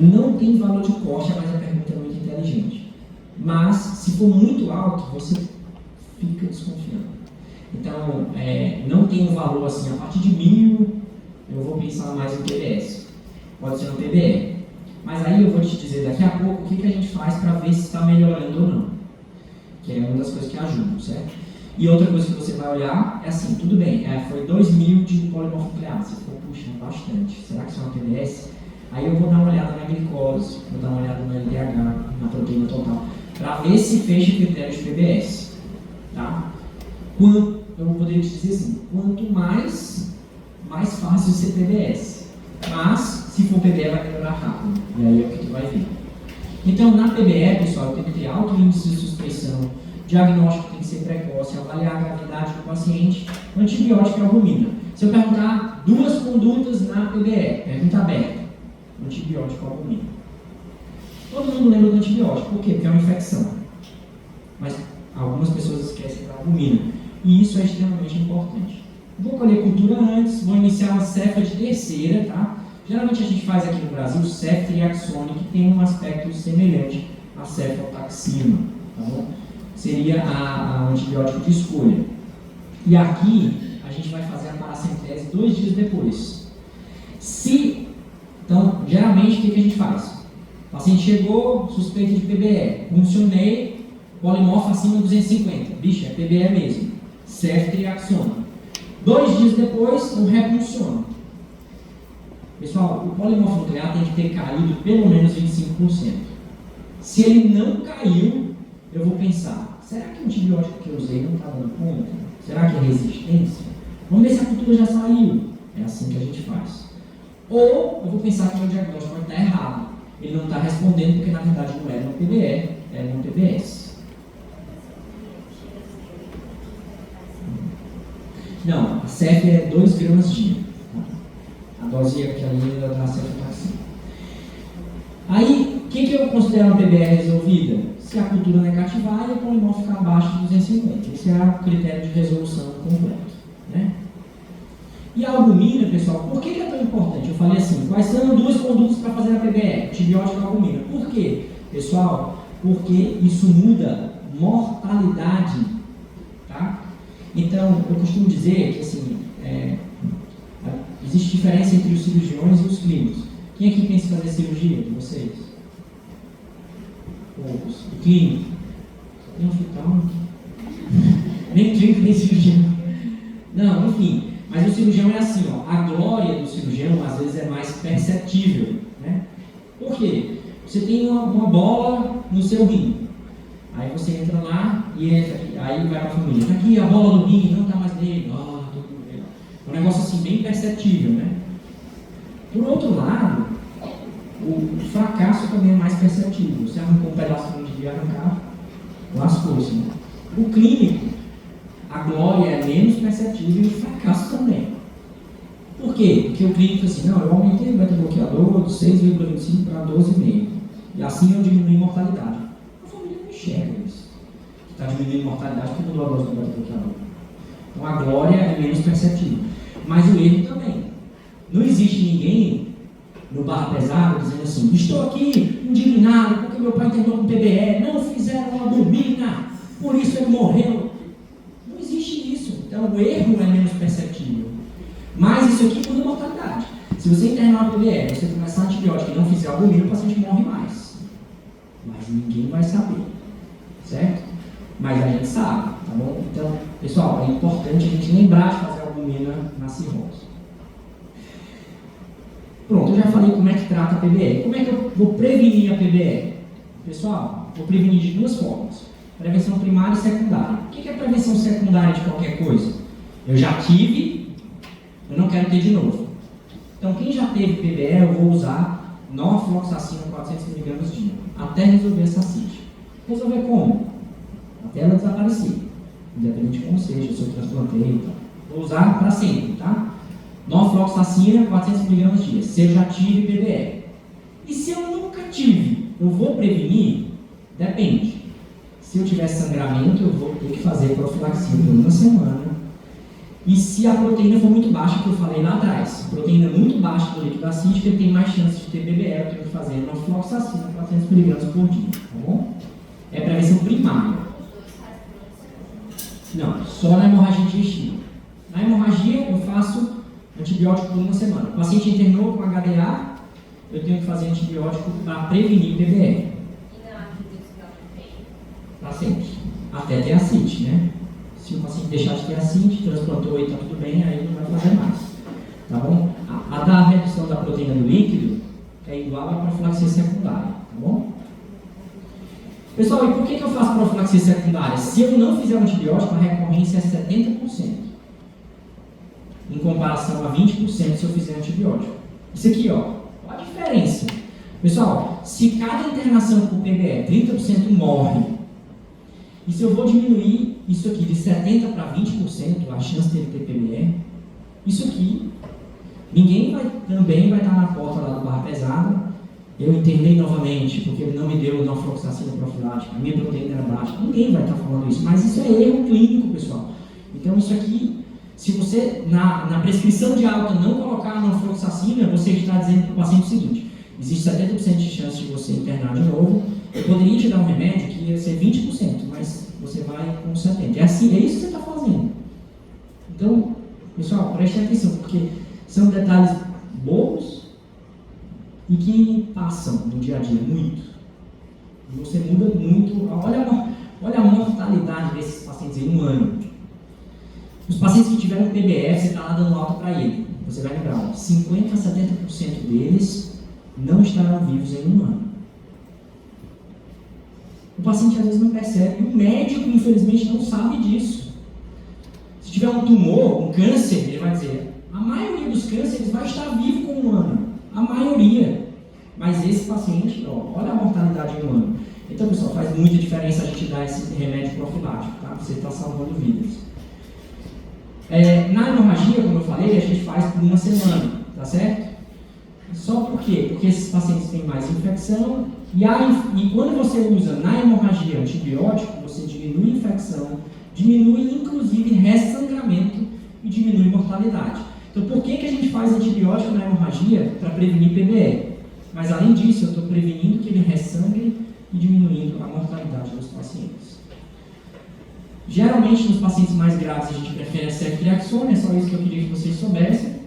Não tem valor de corte, mas a pergunta é muito inteligente. Mas, se for muito alto, você fica desconfiando. Então, não tem um valor assim, a partir de 1.000, eu vou pensar mais em PBS. Pode ser um PBE. Mas aí eu vou te dizer daqui a pouco o que a gente faz para ver se está melhorando ou não. Que é uma das coisas que ajudam, certo? E outra coisa que você vai olhar é assim, tudo bem, foi 2.000 de polimorfo nuclear. Você ficou puxando bastante. Será que isso é uma PBS? Aí eu vou dar uma olhada na glicose, vou dar uma olhada no LDH, na proteína total, para ver se fecha critério de PBS. Tá? Eu poderia te dizer assim, quanto mais fácil ser PBS. Mas, se for PBE, vai melhorar rápido. E aí é o que tu vai ver. Então, na PBE, pessoal, tem que ter alto índice de suspeição, diagnóstico tem que ser precoce, avaliar a gravidade do paciente, antibiótico e albumina. Se eu perguntar 2 condutas na PBE, pergunta aberta. Antibiótico albumina. Todo mundo lembra do antibiótico, por quê? Porque é uma infecção. Mas algumas pessoas esquecem da albumina. E isso é extremamente importante. Vou colher cultura antes, vou iniciar uma cefa de terceira, tá? Geralmente a gente faz aqui no Brasil ceftriaxone, que tem um aspecto semelhante à cefaltaxina, tá bom? Seria a antibiótico de escolha. E aqui a gente vai fazer a paracentese 2 dias depois. Então, geralmente, o que a gente faz? O paciente chegou, suspeito de PBE, funcionei, polimorfo acima de 250. Bicho, é PBE mesmo. Ceftriaxone. 2 dias depois, eu refunciono. Pessoal, o polimorfo nuclear tem que ter caído pelo menos 25%. Se ele não caiu, eu vou pensar, será que o antibiótico que eu usei não está dando conta? Será que é resistência? Vamos ver se a cultura já saiu. É assim que a gente faz. Ou eu vou pensar que o meu diagnóstico vai estar errado. Ele não está respondendo porque na verdade não era um PBE, era um PBS. Não, a CEF é 2 gramas dia. A dose aqui ali da ceftriaxona. Aí, o que eu considero uma PBE resolvida? Se a cultura negativar, o polimorf ficar abaixo de 250. Esse é o critério de resolução completo, né? E a albumina, pessoal, por que é tão importante? Eu falei assim, quais são duas condutas para fazer a PBE? Antibiótico e albumina. Por quê, pessoal? Porque isso muda mortalidade, tá? Então, eu costumo dizer que, assim, existe diferença entre os cirurgiões e os clínicos. Quem aqui pensa em fazer cirurgia de vocês? Poucos. O clínico? Tem um hospital? Nem clínico, nem cirurgião. Não, enfim. Mas o cirurgião é assim, ó, a glória do cirurgião às vezes é mais perceptível, né? Por quê? Você tem uma bola no seu rim. Aí você entra lá e aí vai para a família. Está aqui a bola do rim, não está mais nele. É um negócio assim bem perceptível, né? Por outro lado, o fracasso também é mais perceptível. Você arrancou um pedaço de devia arrancar, lascou-se, né? O clínico, a glória é menos perceptível e o fracasso também. Por quê? Porque o clínico assim, não, eu aumentei o beta-bloqueador de 6,25 para 12,5. E assim eu diminui a mortalidade. A família não enxerga isso. Está diminuindo a mortalidade porque mudou a dose do beta-bloqueador. Então a glória é menos perceptível. Mas o erro também. Não existe ninguém no barra pesada dizendo assim, estou aqui indignado porque meu pai internou com PBE, não fizeram uma albumina, por isso ele morreu. Não existe isso. Então o erro é menos perceptível. Mas isso aqui muda a mortalidade. Se você internar uma PBE, você começar antibiótico e não fizer albumina, o paciente morre mais. Mas ninguém vai saber. Certo? Mas a gente sabe, tá bom? Então, pessoal, é importante a gente lembrar de fazer albumina na cirrose. Pronto, eu já falei como é que trata a PBE. Como é que eu vou prevenir a PBE? Pessoal, vou prevenir de duas formas. Prevenção primária e secundária. O que é prevenção secundária de qualquer coisa? Eu já tive, eu não quero ter de novo. Então, quem já teve PBE, eu vou usar norfloxacina 400mg dia, até resolver essa cite. Resolver como? Até ela desaparecer. Independente de como seja, se eu transplantei e tal. Vou usar para sempre, tá? Norfloxacina 400mg dia, se eu já tive PBE. E se eu nunca tive, eu vou prevenir? Depende. Se eu tiver sangramento, eu vou ter que fazer profilaxia por uma semana. E se a proteína for muito baixa, que eu falei lá atrás, proteína muito baixa do líquido acídico, ele tem mais chance de ter PBE, eu tenho que fazer norfloxacina 400mg por dia, tá bom? É prevenção primária. Não, só na hemorragia digestiva. Na hemorragia, eu faço antibiótico por uma semana. O paciente internou com HDA, eu tenho que fazer antibiótico para prevenir PBE. E na Para sempre. Até ter acite, né? Se o paciente deixar de ter acite, transplantou e está tudo bem, aí não vai fazer mais. Tá bom? A da redução da proteína do líquido é igual à profilaxia secundária. Tá bom? Pessoal, e por que eu faço profilaxia secundária? Se eu não fizer o antibiótico, a recorrência é 70%. Em comparação a 20% se eu fizer antibiótico. Isso aqui, ó. Olha a diferença. Pessoal, se cada internação por PBE 30% morre, e se eu vou diminuir isso aqui de 70% para 20%, a chance dele ter PBE, isso aqui, ninguém também vai estar na porta lá do barra pesada. Eu internei novamente, porque ele não me deu norfloxacina profilática, a minha proteína era baixa. Ninguém vai estar falando isso, mas isso é erro clínico, pessoal. Então isso aqui, se você, na prescrição de alta, não colocar a norfloxacina, você está dizendo para o paciente o seguinte, existe 70% de chance de você internar de novo, eu poderia te dar um remédio que ia ser 20%, mas você vai com 70%. É assim, é isso que você está fazendo. Então, pessoal, prestem atenção, porque são detalhes bobos e que passam no dia a dia muito. E você muda muito. Olha a mortalidade desses pacientes em um ano. Os pacientes que tiveram PBE, você está lá dando alta para ele. Você vai lembrar, 50% a 70% deles não estarão vivos em um ano. O paciente às vezes não percebe, e o médico, infelizmente, não sabe disso. Se tiver um tumor, um câncer, ele vai dizer, a maioria dos cânceres vai estar vivo com um ano. A maioria. Mas esse paciente, ó, olha a mortalidade em um ano. Então, pessoal, faz muita diferença a gente dar esse remédio profilático, tá? Você está salvando vidas. Na hemorragia, como eu falei, a gente faz por uma semana, tá certo? Só por quê? Porque esses pacientes têm mais infecção e quando você usa na hemorragia antibiótico, você diminui a infecção, diminui inclusive ressangramento e diminui mortalidade. Então, por que a gente faz antibiótico na hemorragia? Para prevenir PBE. Mas, além disso, eu estou prevenindo que ele ressangre e diminuindo a mortalidade dos pacientes. Geralmente, nos pacientes mais graves, a gente prefere a ceftriaxona, é só isso que eu queria que vocês soubessem.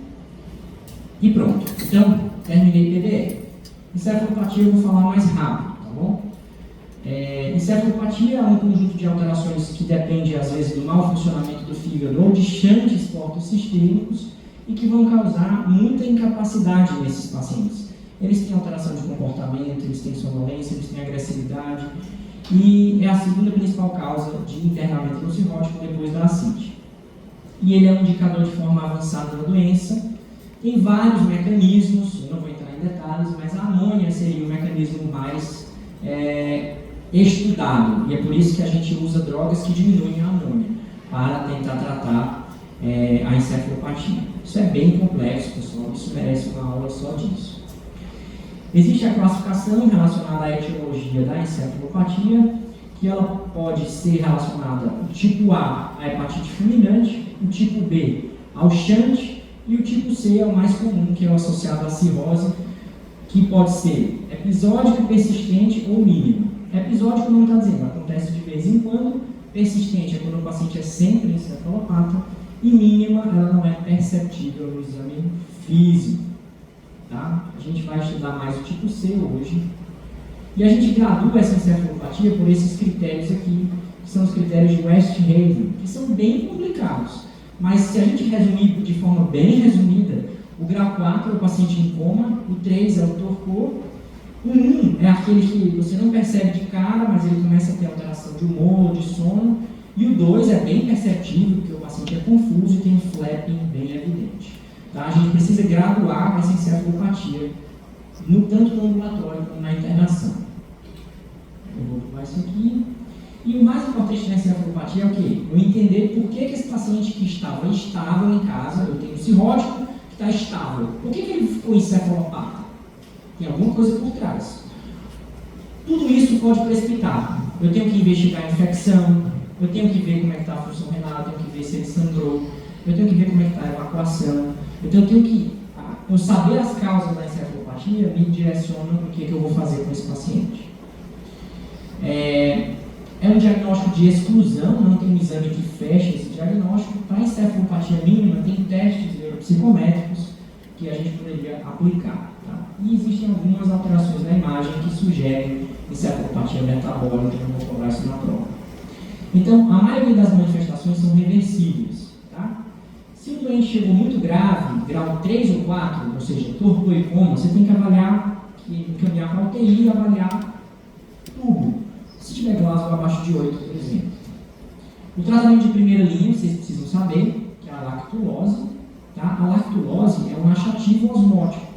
E pronto. Então, terminei PBE. Encefalopatia eu vou falar mais rápido, tá bom? Encefalopatia é um conjunto de alterações que depende, às vezes, do mau funcionamento do fígado ou de xantes portosistêmicos e que vão causar muita incapacidade nesses pacientes. Eles têm alteração de comportamento, eles têm sonolência, eles têm agressividade e é a segunda principal causa de internamento no cirrótico depois da ascite. E ele é um indicador de forma avançada da doença. Tem vários mecanismos, eu não vou entrar em detalhes, mas a amônia seria o mecanismo mais estudado, e é por isso que a gente usa drogas que diminuem a amônia, para tentar tratar a encefalopatia. Isso é bem complexo, pessoal, isso merece uma aula só disso. Existe a classificação relacionada à etiologia da encefalopatia, que ela pode ser relacionada, o tipo A, à hepatite fulminante, o tipo B, ao shunt, e o tipo C é o mais comum, que é o associado à cirrose, que pode ser episódico, persistente ou mínimo. Episódico não está dizendo, acontece de vez em quando. Persistente é quando o paciente é sempre encefalopata. E mínima, ela não é perceptível no exame físico. Tá? A gente vai estudar mais o tipo C hoje. E a gente gradua essa encefalopatia por esses critérios aqui, que são os critérios de Westhaven, que são bem complicados. Mas se a gente resumir de forma bem resumida, o grau 4 é o paciente em coma, o 3 é o torpor, o 1 é aquele que você não percebe de cara, mas ele começa a ter alteração de humor, de sono, e o 2 é bem perceptível, porque o paciente é confuso e tem um flapping bem evidente. Tá? A gente precisa graduar essa encefalopatia, tanto no ambulatório como na internação. Eu vou pular isso aqui. E o mais importante da encefalopatia é o quê? Eu entender por que esse paciente que estava estável em casa, eu tenho um cirrótico que está estável, por que ele ficou encefalopata? Tem alguma coisa por trás. Tudo isso pode precipitar. Eu tenho que investigar a infecção, eu tenho que ver como é que está a função renal, eu tenho que ver se ele sangrou, eu tenho que ver como é que está a evacuação, eu saber as causas da encefalopatia me direciona o que eu vou fazer com esse paciente. É um diagnóstico de exclusão, não tem um exame que fecha esse diagnóstico. Para encefalopatia mínima, tem testes neuropsicométricos que a gente poderia aplicar. Tá? E existem algumas alterações na imagem que sugerem encefalopatia metabólica, eu não vou cobrar isso na prova. Então, a maioria das manifestações são reversíveis. Tá? Se o doente chegou muito grave, grau 3 ou 4, ou seja, torpor e coma, você tem que encaminhar para a UTI e avaliar tubo. Se tiver Glasgow abaixo de 8, por exemplo. O tratamento de primeira linha, vocês precisam saber, que é a lactulose. Tá? A lactulose é um laxativo osmótico.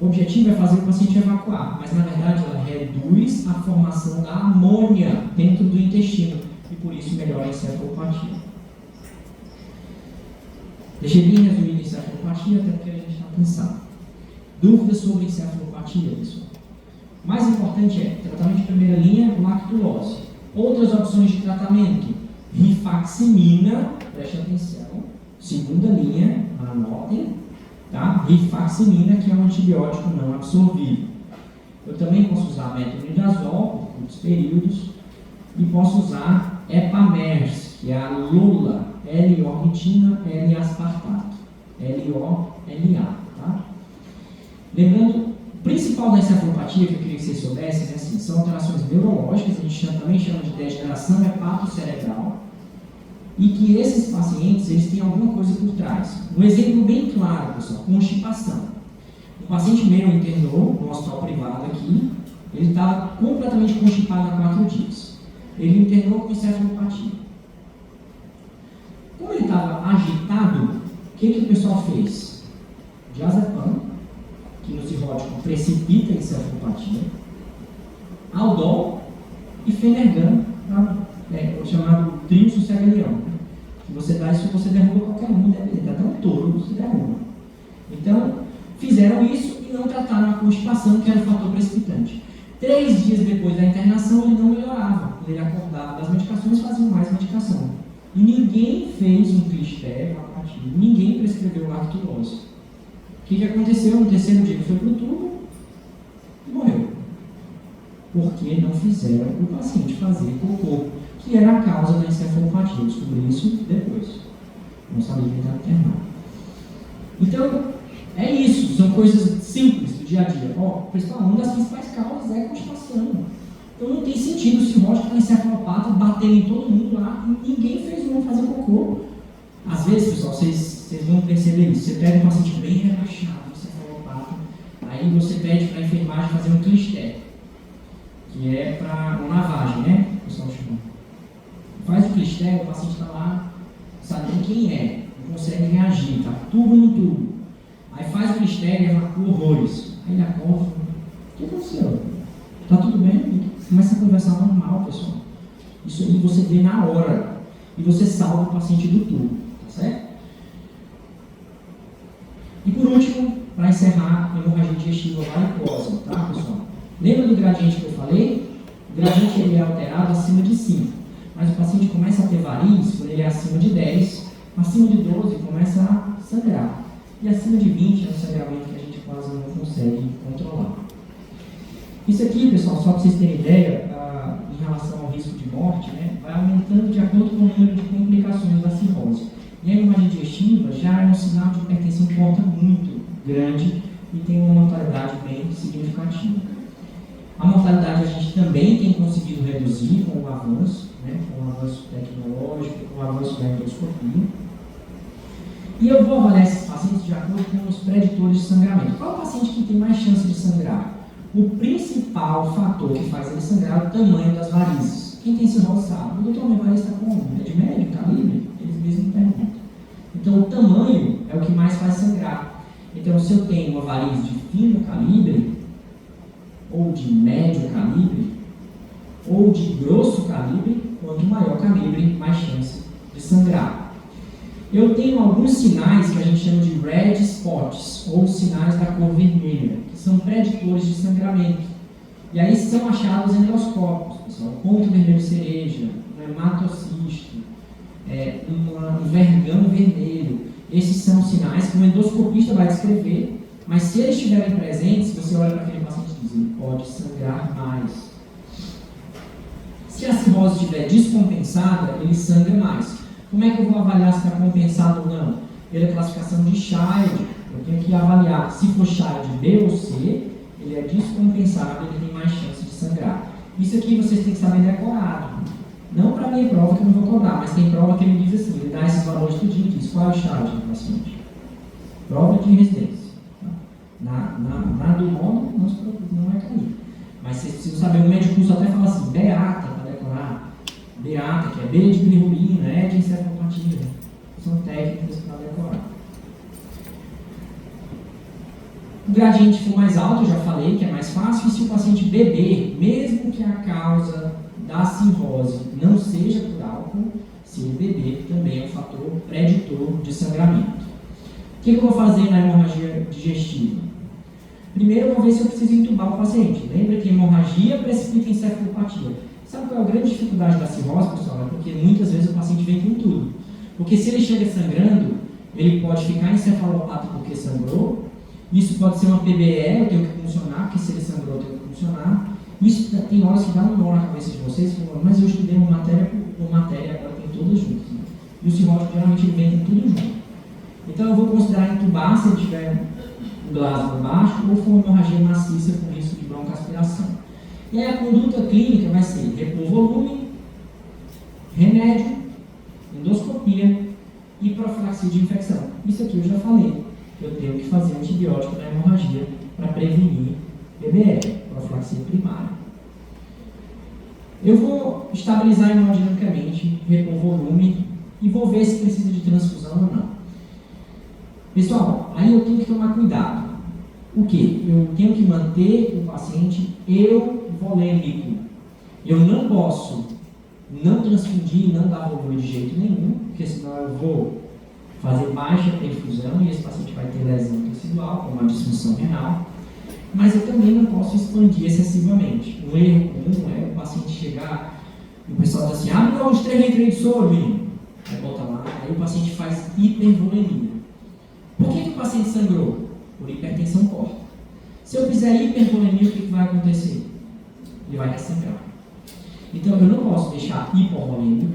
O objetivo é fazer o paciente evacuar, mas na verdade ela reduz a formação da amônia dentro do intestino e por isso melhora a encefalopatia. Deixei bem resumido a encefalopatia, até porque a gente está cansado. Dúvidas sobre encefalopatia, pessoal? O mais importante é tratamento de primeira linha, lactulose. Outras opções de tratamento, rifaximina, preste atenção, segunda linha, anotem, tá? Rifaximina, que é um antibiótico não absorvível. Eu também posso usar metronidazol por curtos períodos e posso usar Epamers, que é a LOLA, L-ornitina, L-aspartato, L-O-L-A, tá? Lembrando, o principal da encefalopatia que eu queria que vocês soubessem são alterações neurológicas, a gente também chama de degeneração hepatocerebral, e que esses pacientes eles têm alguma coisa por trás. Um exemplo bem claro, pessoal, constipação. Um paciente meu internou no hospital privado aqui, ele estava completamente constipado há 4 dias. Ele internou com encefalopatia. Como ele estava agitado, o que o pessoal fez? Diazepam, que no cirrótico precipita a encefalopatia, Aldol e Fenergan, o chamado trio sossega-leão. Se você dá isso, você derruba qualquer um, dá até um touro, você derruba. Então, fizeram isso e não trataram a constipação, que era o fator precipitante. 3 dias depois da internação, ele não melhorava. Ele acordava das medicações e fazia mais medicação. E ninguém fez um clister, ninguém prescreveu lactulose. O que aconteceu? No terceiro dia ele foi para o tubo e morreu. Porque não fizeram o paciente fazer cocô, que era a causa da encefalopatia. Eu descobri isso depois. Não sabia que ele estava internado. Então, é isso. São coisas simples do dia a dia. Pessoal, uma das principais causas é a constipação. Então não tem sentido se o cirrótico está encefalopata batendo em todo mundo lá e ninguém fez o homem fazer cocô. Às vezes, pessoal, vocês vão perceber isso. Você pega um paciente bem relaxado, encefalopata, aí você pede para a enfermagem fazer um clister, que é para uma lavagem, né? O pessoal chama. Faz o clister, o paciente está lá, sabendo quem é, não consegue reagir, está tubo no tubo. Aí faz o clister e evacua horrores. Aí ele acorda, o que aconteceu? Está tudo bem? Começa a conversar normal, pessoal. Isso aí você vê na hora. E você salva o paciente do tubo, tá certo? E por último, para encerrar, hemorragia digestiva varicosa, tá, pessoal? Lembra do gradiente que eu falei? O gradiente ele é alterado acima de 5. Mas o paciente começa a ter variz quando ele é acima de 10. Acima de 12 começa a sangrar. E acima de 20 é um sangramento que a gente quase não consegue controlar. Isso aqui, pessoal, só para vocês terem ideia, em relação ao risco de morte, né, vai aumentando de acordo com o número de complicações da cirrose. E a hemorragia digestiva já é um sinal de hipertensão porta muito grande e tem uma mortalidade bem significativa. A mortalidade a gente também tem conseguido reduzir com o avanço, né, com o avanço tecnológico, com o avanço da endoscopia. E eu vou avaliar esses pacientes de acordo com os preditores de sangramento. Qual é o paciente que tem mais chance de sangrar? O principal fator que faz ele sangrar é o tamanho das varizes. Quem tem cirrose sabe. O doutor, minha variz está como? É de médio calibre? Eles mesmos perguntam. Então, o tamanho é o que mais faz sangrar. Então, se eu tenho uma variz de fino calibre, ou de médio calibre, ou de grosso calibre, quanto maior calibre, mais chance de sangrar. Eu tenho alguns sinais que a gente chama de red spots, ou sinais da cor vermelha, que são preditores de sangramento. E aí são achados endoscópicos, pessoal. Ponto vermelho cereja, um hematocisto, um vergão vermelho. Esses são sinais que o endoscopista vai descrever, mas se eles estiverem presentes, você olha para aquele paciente e diz, ele pode sangrar mais. Se a cirrose estiver descompensada, ele sangra mais. Como é que eu vou avaliar se está compensado ou não? Pela classificação de Child, eu tenho que avaliar se for Child B ou C, ele é descompensado, ele tem mais chance de sangrar. Isso aqui vocês têm que saber decorado. Não para minha prova que eu não vou codar, mas tem prova que ele diz assim, ele dá esses valores tudinho e diz qual é o Child do paciente. Prova de residência. Na do mono, não se preocupe, não vai cair. Mas vocês precisam saber, o médico curso até fala assim, beata para decorar. Beata, que é B de bilirrubina, E de encefalopatia. São técnicas para decorar. O gradiente for mais alto, eu já falei que é mais fácil, e se o paciente beber, mesmo que a causa da cirrose não seja por álcool, se ele beber, também é um fator preditor de sangramento. O que eu vou fazer na hemorragia digestiva? Primeiro eu vou ver se eu preciso entubar o paciente. Lembra que hemorragia precipita encefalopatia. Sabe qual é a grande dificuldade da cirrose, pessoal? É porque muitas vezes o paciente vem com tudo. Porque se ele chega sangrando, ele pode ficar encefalopata porque sangrou. Isso pode ser uma PBE, eu tenho que funcionar, porque se ele sangrou, eu tenho que funcionar. Isso tem horas que dá um nó na cabeça de vocês, mas eu estudei uma matéria por matéria, agora tem todas juntas. Né? E o cirrótico geralmente ele vem com tudo junto. Então eu vou considerar entubar se ele tiver um glasma baixo ou for uma hemorragia maciça com risco de broncoaspiração. E aí a conduta clínica vai ser repor volume, remédio, endoscopia e profilaxia de infecção. Isso aqui eu já falei. Eu tenho que fazer antibiótico na hemorragia para prevenir BBL, profilaxia primária. Eu vou estabilizar hemodinamicamente, repor volume e vou ver se precisa de transfusão ou não. Pessoal, aí eu tenho que tomar cuidado. O que? Eu tenho que manter o paciente euvolêmico. Eu não posso não transfundir, não dar volume de jeito nenhum, porque senão eu vou fazer baixa perfusão e esse paciente vai ter lesão tecidual, como a disfunção renal. mas eu também não posso expandir excessivamente. Um erro comum é o paciente chegar e o pessoal diz assim, abre logo os 3 litros de soro, menino. Aí bota lá, aí o paciente faz hipervolemia. Por que o paciente sangrou? Por hipertensão porta. Se eu fizer hipervolemia, o que vai acontecer? Ele vai ressangrar. Então eu não posso deixar hipovolêmico,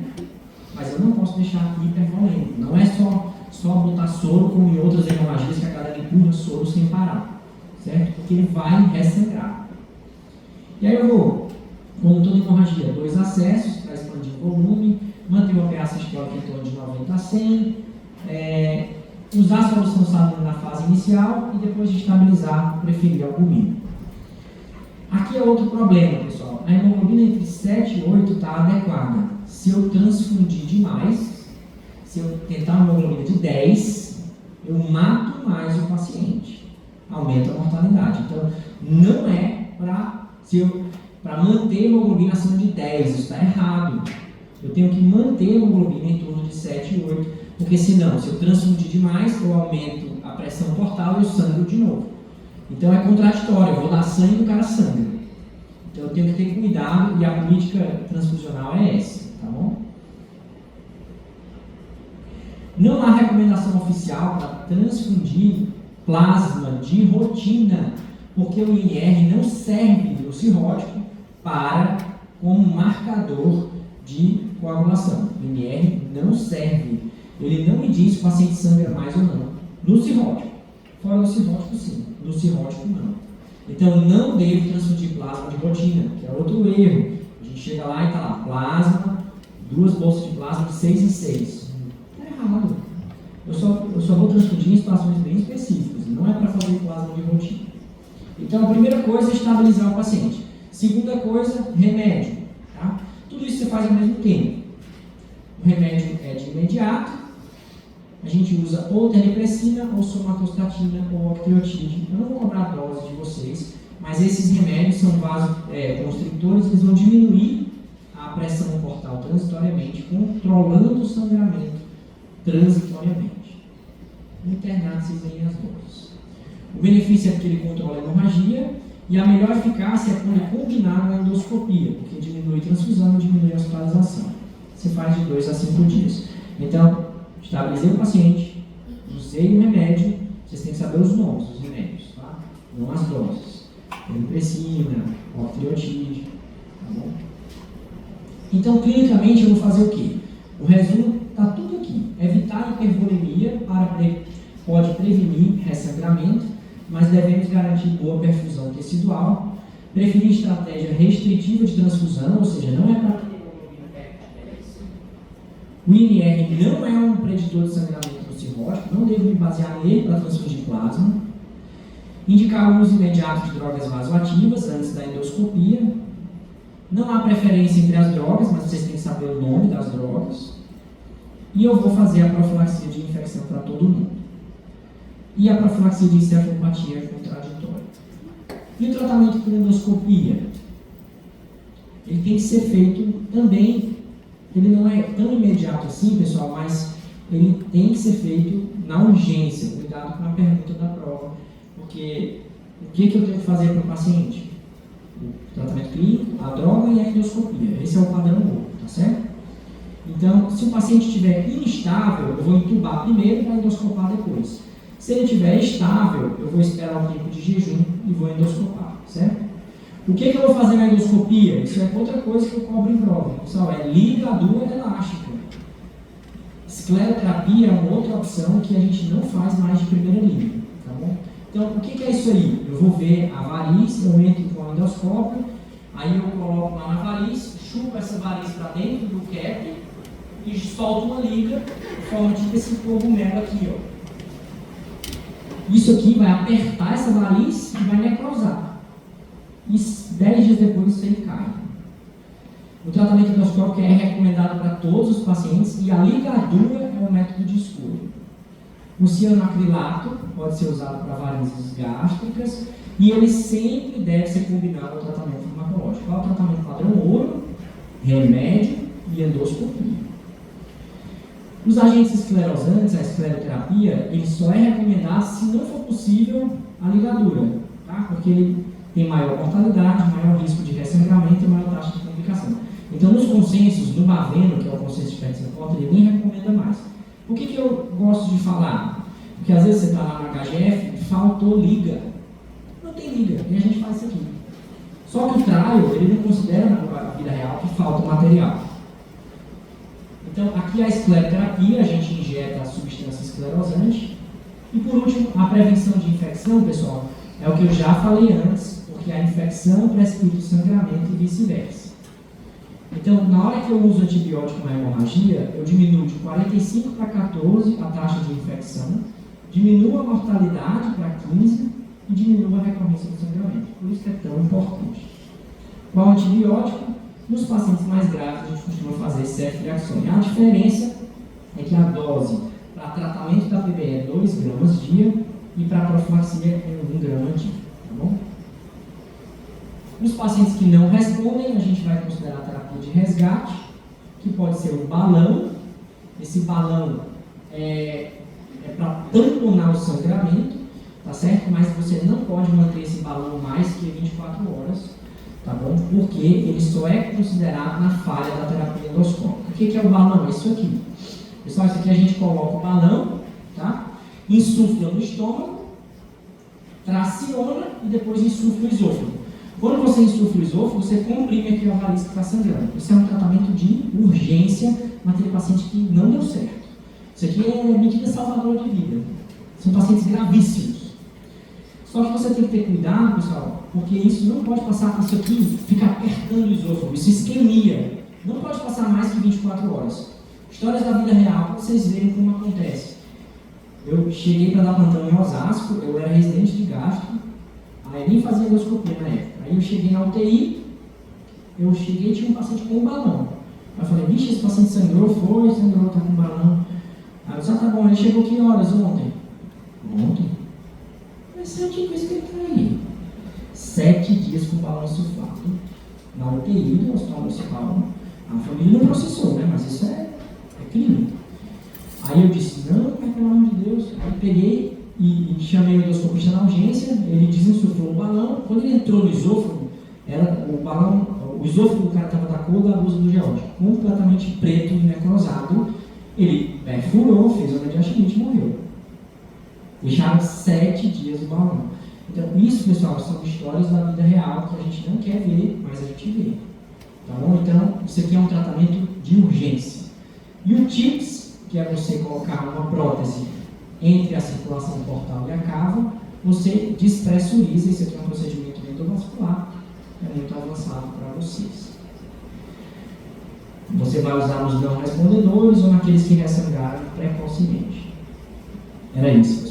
mas eu não posso deixar hipervolêmico. Não é só botar soro, como em outras hemorragias que a galera empurra soro sem parar, certo? Porque ele vai ressangrar. E aí eu vou, como toda hemorragia, 2 acessos para expandir o volume, manter o pH sistólico em torno de 90 a 100, usar a solução salina na fase inicial e depois de estabilizar, preferir a albumina. Aqui é outro problema, pessoal. A hemoglobina entre 7 e 8 está adequada. Se eu transfundir demais, se eu tentar uma hemoglobina de 10, eu mato mais o paciente. Aumenta a mortalidade. Então, não é para manter a hemoglobina acima de 10. Isso está errado. Eu tenho que manter a hemoglobina em torno de 7 e 8, porque senão, se eu transfundir demais, eu aumento a pressão portal e eu sangro de novo. Então é contraditório, eu vou dar sangue e o cara sangra. Então eu tenho que ter cuidado e a política transfusional é essa, tá bom? Não há recomendação oficial para transfundir plasma de rotina, porque o INR não serve no cirrótico como marcador de coagulação. O INR não serve. Ele não me diz se o paciente sangra mais ou não. No cirrótico. Fora do cirrótico, sim. No cirrótico, não. Então, eu não devo transfundir plasma de rotina, que é outro erro. A gente chega lá e está lá, plasma, 2 bolsas de plasma de 6 em 6. Está errado. Eu só vou transfundir em situações bem específicas. Não é para fazer plasma de rotina. Então, a primeira coisa é estabilizar o paciente. Segunda coisa, remédio. Tá? Tudo isso você faz ao mesmo tempo. O remédio é de imediato. A gente usa ou terlipressina, ou somatostatina, ou octreotide. Eu não vou cobrar a dose de vocês, mas esses remédios são vasoconstrictores, eles vão diminuir a pressão portal transitoriamente, controlando o sangramento transitoriamente. Internar, vocês veem as doses. O benefício é que ele controla a hemorragia, e a melhor eficácia é quando é combinado com a endoscopia, porque diminui transfusão e diminui a hospitalização. Você faz de 2 a 5 dias. Então, estabilizei o paciente, usei o remédio, vocês têm que saber os nomes dos remédios, tá? Não as doses. Terlipressina, octreotide, tá bom? Então, clinicamente, eu vou fazer o quê? O resumo está tudo aqui. Evitar hipervolemia pode prevenir ressangramento, mas devemos garantir boa perfusão tecidual, preferir estratégia restritiva de transfusão, ou seja, não é para ter hemoglobina perto de 10. O INR não é um preditor de sangramento no cirrótico, não devo me basear nele para transfundir plasma. Indicar o uso imediato de drogas vasoativas antes da endoscopia. Não há preferência entre as drogas, mas vocês têm que saber o nome das drogas. E eu vou fazer a profilaxia de infecção para todo mundo. E a profilaxia de encefalopatia é contraditória. E o tratamento por endoscopia? Ele tem que ser feito também, ele não é tão imediato assim, pessoal, mas ele tem que ser feito na urgência. Cuidado com a pergunta da prova, porque o que eu tenho que fazer para o paciente? O tratamento clínico, a droga e a endoscopia. Esse é o padrão ouro, tá certo? Então, se o paciente estiver instável, eu vou entubar primeiro para endoscopar depois. Se ele estiver estável, eu vou esperar um tempo de jejum e vou endoscopar, certo? O que eu vou fazer na endoscopia? Isso é outra coisa que eu cobro em prova. Pessoal, é ligadura elástica. Escleroterapia é uma outra opção que a gente não faz mais de primeira linha, tá bom? Então, o que é isso aí? Eu vou ver a variz, eu entro com o endoscópio, aí eu coloco lá na variz, chupo essa variz para dentro do cap e solto uma liga, de forma tipo esse cogumelo aqui, ó. Isso aqui vai apertar essa variz e vai necrosar. E 10 dias depois ele cai. O tratamento endoscópico é recomendado para todos os pacientes e a ligadura é o método de escolha. O cianoacrilato pode ser usado para varizes gástricas e ele sempre deve ser combinado ao tratamento farmacológico. Qual é o tratamento padrão ouro? Remédio e endoscopia. Os agentes esclerosantes, a escleroterapia, ele só é recomendado se não for possível a ligadura. tá? Porque ele tem maior mortalidade, maior risco de ressangramento e maior taxa de complicação. Então, nos consensos, no Baveno, que é o consenso de Patterson Porter, ele nem recomenda mais. Por que eu gosto de falar? Porque às vezes você está lá no HGF e faltou liga. Não tem liga, e a gente faz isso aqui. Só que o trial, ele não considera na vida real que falta material. Então, aqui a escleroterapia, a gente injeta a substância esclerosante. E por último, a prevenção de infecção, pessoal, é o que eu já falei antes, porque a infecção precipita o sangramento e vice-versa. Então, na hora que eu uso antibiótico na hemorragia, eu diminuo de 45 para 14 a taxa de infecção, diminuo a mortalidade para 15 e diminuo a recorrência do sangramento. Por isso que é tão importante. Qual antibiótico? Nos pacientes mais graves, a gente costuma fazer ceftriaxone. A diferença é que a dose para tratamento da PBE é 2 gramas dia e para profilaxia é 1 grama dia. Tá bom? Nos pacientes que não respondem, a gente vai considerar a terapia de resgate, que pode ser um balão. Esse balão é para tamponar o sangramento, tá certo? Mas você não pode manter esse balão mais que 24 horas, tá bom? Porque ele só é considerado na falha da terapia endoscópica. O que é o balão? É isso aqui. Pessoal, isso aqui a gente coloca o balão, tá? Insufla no estômago, traciona e depois insufla o esôfago. Quando você insufla o esôfago, você comprime aqui a variz que está sangrando. Isso é um tratamento de urgência naquele paciente que não deu certo. Isso aqui é medida salvadora de vida. São pacientes gravíssimos. Só que você tem que ter cuidado, pessoal, porque isso não pode passar, isso aqui fica apertando o esôfago, isso isquemia. Não pode passar mais que 24 horas. Histórias da vida real, para vocês verem como acontece. Eu cheguei para dar plantão em Osasco, eu era residente de gastro, aí nem fazia endoscopia na época. Aí eu cheguei na UTI, e tinha um paciente com um balão. Aí eu falei, vixe, esse paciente sangrou, tá com um balão. Aí eu disse, tá bom, ele chegou que horas ontem? Ontem? Mas 7 dias que ele está aí. 7 dias com balão insuflado na UTI do Hospital Municipal. A família não processou, né? Mas isso é crime. Aí eu disse, não, mas pelo amor de Deus. Aí peguei e chamei o endoscopista na urgência, ele desinsuflou o balão. Quando ele entrou no esôfago, o esôfago do cara estava da cor da blusa do geólogo, completamente preto e necrosado. Ele perfurou, fez uma diastite e morreu. Deixaram 7 dias o balão. Então, isso, pessoal, são histórias da vida real que a gente não quer ver, mas a gente vê. Tá bom? Então, isso aqui é um tratamento de urgência. E o TIPS, que é você colocar uma prótese entre a circulação portal e a cava, você despressuriza. Isso aqui é um procedimento endovascular, é muito avançado para vocês. Você vai usar nos não respondedores ou naqueles que ressangraram precocemente. Era isso.